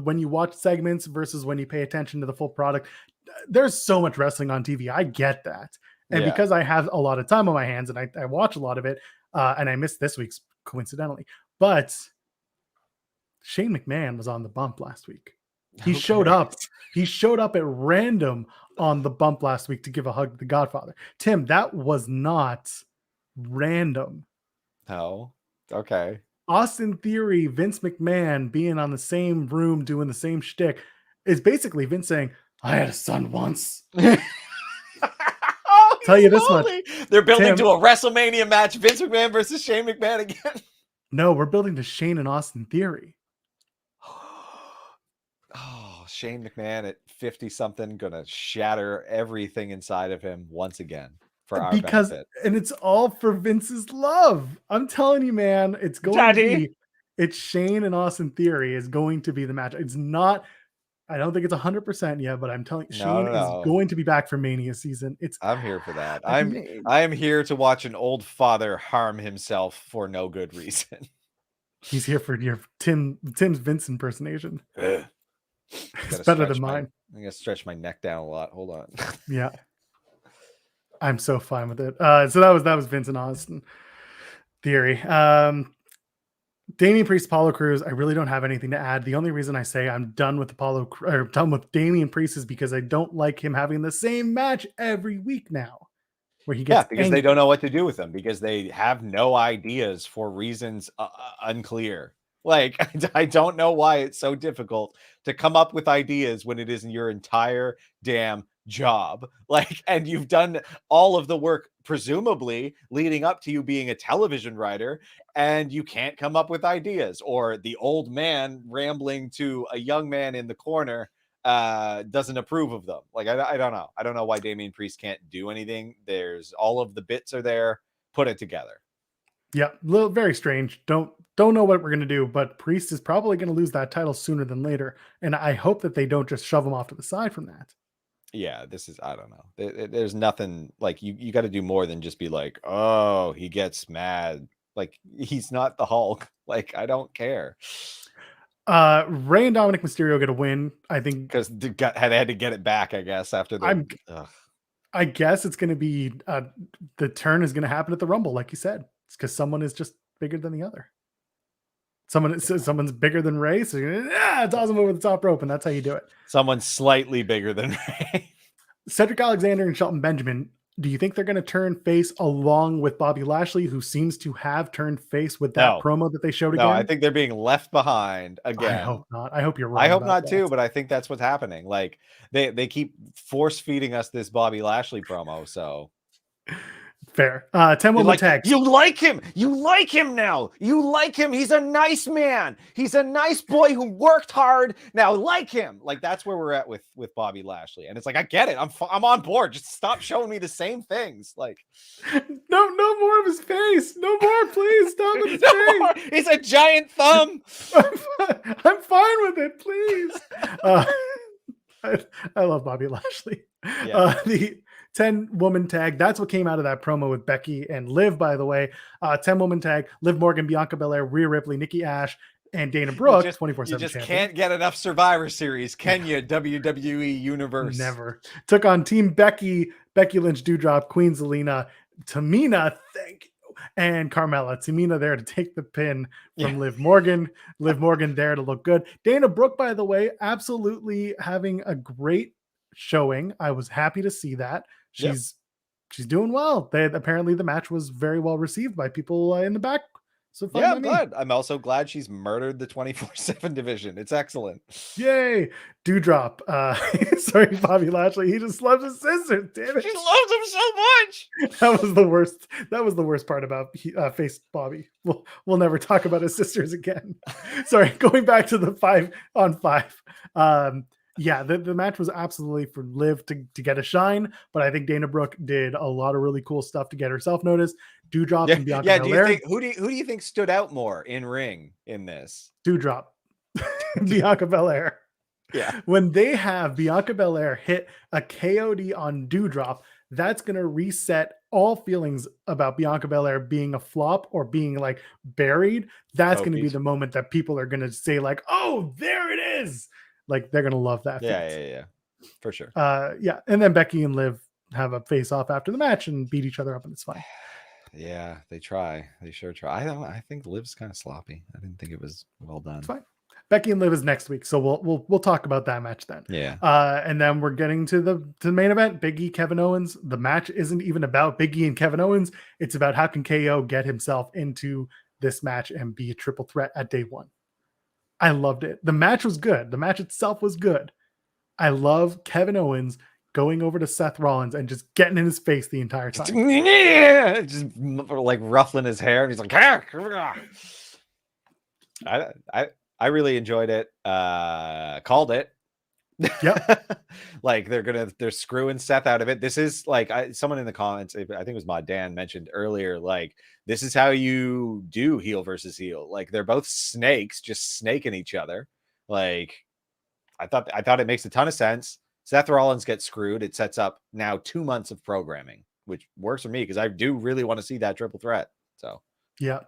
when you watch segments versus when you pay attention to the full product, there's so much wrestling on TV. I get that. And Yeah. because I have a lot of time on my hands and I watch a lot of it, and I missed this week's coincidentally, but Shane McMahon was on the bump last week. He showed up. He showed up at random on the bump last week to give a hug to the Godfather. Tim, that was not random. Oh, okay. Austin Theory, Vince McMahon being on the same room doing the same shtick is basically Vince saying, I had a son once. Tell you this much. They're building Tim, to a WrestleMania match, Vince McMahon versus Shane McMahon again. No, we're building to Shane and Austin Theory. Oh, Shane McMahon at 50-something gonna shatter everything inside of him once again for our benefit. And it's all for Vince's love. I'm telling you, man, it's going to be, it's Shane and Austin Theory is going to be the match. It's not, I don't think it's 100% yet, but I'm telling you, Shane is going to be back for Mania season. I'm here for that. I'm here to watch an old father harm himself for no good reason. He's here for your Tim's Vince impersonation. It's better than mine. I'm gonna stretch my neck down a lot. Hold on. Yeah. I'm so fine with it. So that was Vince and Austin Theory. Damian Priest, Apollo Crews. I really don't have anything to add. The only reason I say I'm done with done with Damian Priest is because I don't like him having the same match every week now. Where he gets because they don't know what to do with him, because they have no ideas for reasons unclear. Like, I don't know why it's so difficult to come up with ideas when it isn't your entire damn job. Like, and you've done all of the work, presumably leading up to you being a television writer, and you can't come up with ideas, or the old man rambling to a young man in the corner doesn't approve of them. Like, I don't know. I don't know why Damian Priest can't do anything. There's all of the bits are there. Put it together. Yeah, very strange. Don't know what we're going to do, but Priest is probably going to lose that title sooner than later. And I hope that they don't just shove him off to the side from that. Yeah, this is, I don't know. There's nothing, like, you got to do more than just be like, oh, he gets mad. Like, he's not the Hulk. Like, I don't care. Rey and Dominic Mysterio get a win, I think, because they had to get it back, I guess, after the. I guess it's going to be the turn is going to happen at the Rumble, like you said. It's because someone is just bigger than the other. Someone's bigger than Rey, so toss him over the top rope, and that's how you do it. Someone's slightly bigger than Rey. Cedric Alexander and Shelton Benjamin. Do you think they're going to turn face along with Bobby Lashley, who seems to have turned face with that promo that they showed again? No, I think they're being left behind again. I hope not. I hope you're wrong. I hope not too, but I think that's what's happening. Like, they keep force feeding us this Bobby Lashley promo, so. Fair. 10-woman tag. You like him. You like him now. You like him. He's a nice man. He's a nice boy who worked hard. Now like him. Like, that's where we're at with Bobby Lashley. And it's like, I get it. I'm on board. Just stop showing me the same things. Like, no more of his face. No more, please. Stop with his face. More. He's a giant thumb. I'm fine with it, please. I love Bobby Lashley. Yeah. The 10-woman tag. That's what came out of that promo with Becky and Liv, by the way. 10-woman tag. Liv Morgan, Bianca Belair, Rhea Ripley, Nikki Ash, and Dana Brooke. 24/7 You just champion. can't get enough Survivor Series, can you, WWE Universe? Never. Took on Team Becky, Becky Lynch, Doudrop, Queen Zelina, Tamina, thank you, and Carmella. Tamina there to take the pin from Liv Morgan. Liv Morgan there to look good. Dana Brooke, by the way, absolutely having a great showing. I was happy to see that. She's doing well. Apparently the match was very well received by people in the back. So yeah, I'm glad. I'm also glad she's murdered the 24/7 division. It's excellent. Yay. Doudrop. Sorry, Bobby Lashley. He just loves his sister. Damn it. She loves him so much. That was the worst. That was the worst part about face Bobby. We'll never talk about his sisters again. Sorry, going back to the 5-on-5. Yeah, the match was absolutely for Liv to get a shine, but I think Dana Brooke did a lot of really cool stuff to get herself noticed. Dewdrop Yeah, and Bianca yeah. Do you Belair. think who do you think stood out more in ring in this? Dewdrop. Bianca Belair. Yeah. When they have Bianca Belair hit a KOD on Dewdrop, that's going to reset all feelings about Bianca Belair being a flop or being like buried. That's going to be Copies. the moment that people are going to say like, oh, there it is. Like they're going to love that. Yeah. For sure. Yeah. And then Becky and Liv have a face off after the match and beat each other up, and it's fine. Yeah, they try. They sure try. I think Liv's kind of sloppy. I didn't think it was well done. It's fine. Becky and Liv is next week, so we'll talk about that match then. Yeah. And then we're getting to the main event, Big E, Kevin Owens. The match isn't even about Big E and Kevin Owens. It's about how can KO get himself into this match and be a triple threat at day one. I loved it. The match was good. The match itself was good. I love Kevin Owens going over to Seth Rollins and just getting in his face the entire time. Just like ruffling his hair, and he's like, I really enjoyed it. Called it. Yep. Like they're screwing Seth out of it. This is like someone in the comments, I think it was Mod Dan, mentioned earlier, like this is how you do heel versus heel. Like they're both snakes just snaking each other. Like I thought it makes a ton of sense. Seth Rollins gets screwed. It sets up now 2 months of programming, which works for me because I do really want to see that triple threat. So yeah.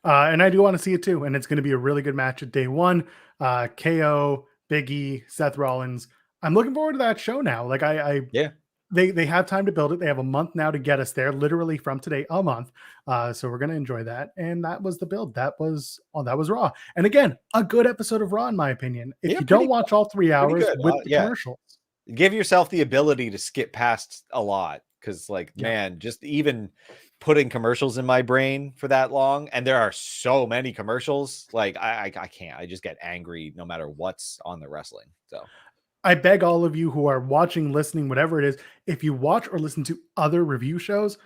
And I do want to see it too. And it's going to be a really good match at day one. KO, Big E, Seth Rollins. I'm looking forward to that show now. Like yeah, they have time to build it. They have a month now to get us there, literally from today, a month. So we're going to enjoy that. And that was the build. That was Raw. And again, a good episode of Raw, in my opinion. If you don't watch all 3 hours with the commercials, give yourself the ability to skip past a lot. Cause like, man, just even putting commercials in my brain for that long, and there are so many commercials, like I can't. I just get angry no matter what's on the wrestling. So I beg all of you who are watching, listening, whatever it is, if you watch or listen to other review shows,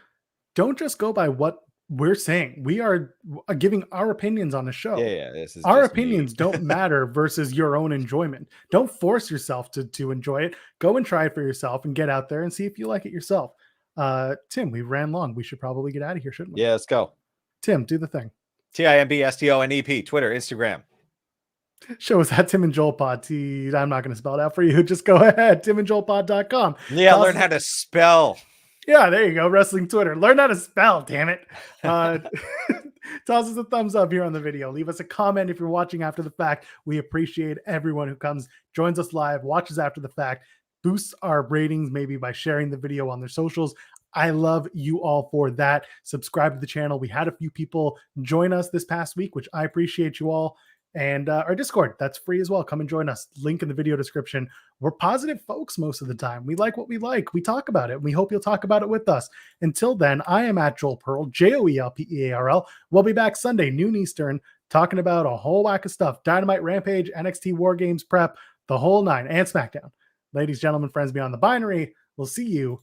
don't just go by what we're saying. We are giving our opinions on the show. Yeah, this is our opinions don't matter versus your own enjoyment. Don't force yourself to enjoy it. Go and try it for yourself and get out there and see if you like it yourself. Tim, we ran long. We should probably get out of here, shouldn't we? Yeah, let's go. Tim, do the thing. TIMBSTONEP, Twitter, Instagram. Show us at Tim and Joel Pod. I'm not going to spell it out for you. Just go ahead. TimandJoelPod.com. Yeah, learn how to spell. Yeah, there you go. Wrestling Twitter. Learn how to spell, damn it. Toss us a thumbs up here on the video. Leave us a comment if you're watching after the fact. We appreciate everyone who comes, joins us live, watches after the fact, boosts our ratings maybe by sharing the video on their socials. I love you all for that. Subscribe to the channel. We had a few people join us this past week, which I appreciate you all. And our Discord, that's free as well. Come and join us. Link in the video description. We're positive folks most of the time. We like what we like. We talk about it. We hope you'll talk about it with us. Until then, I am at Joel Pearl, JOELPEARL. We'll be back Sunday, noon Eastern, talking about a whole whack of stuff. Dynamite, Rampage, NXT WarGames prep, the whole nine, and Smackdown. Ladies, gentlemen, friends beyond the binary, we'll see you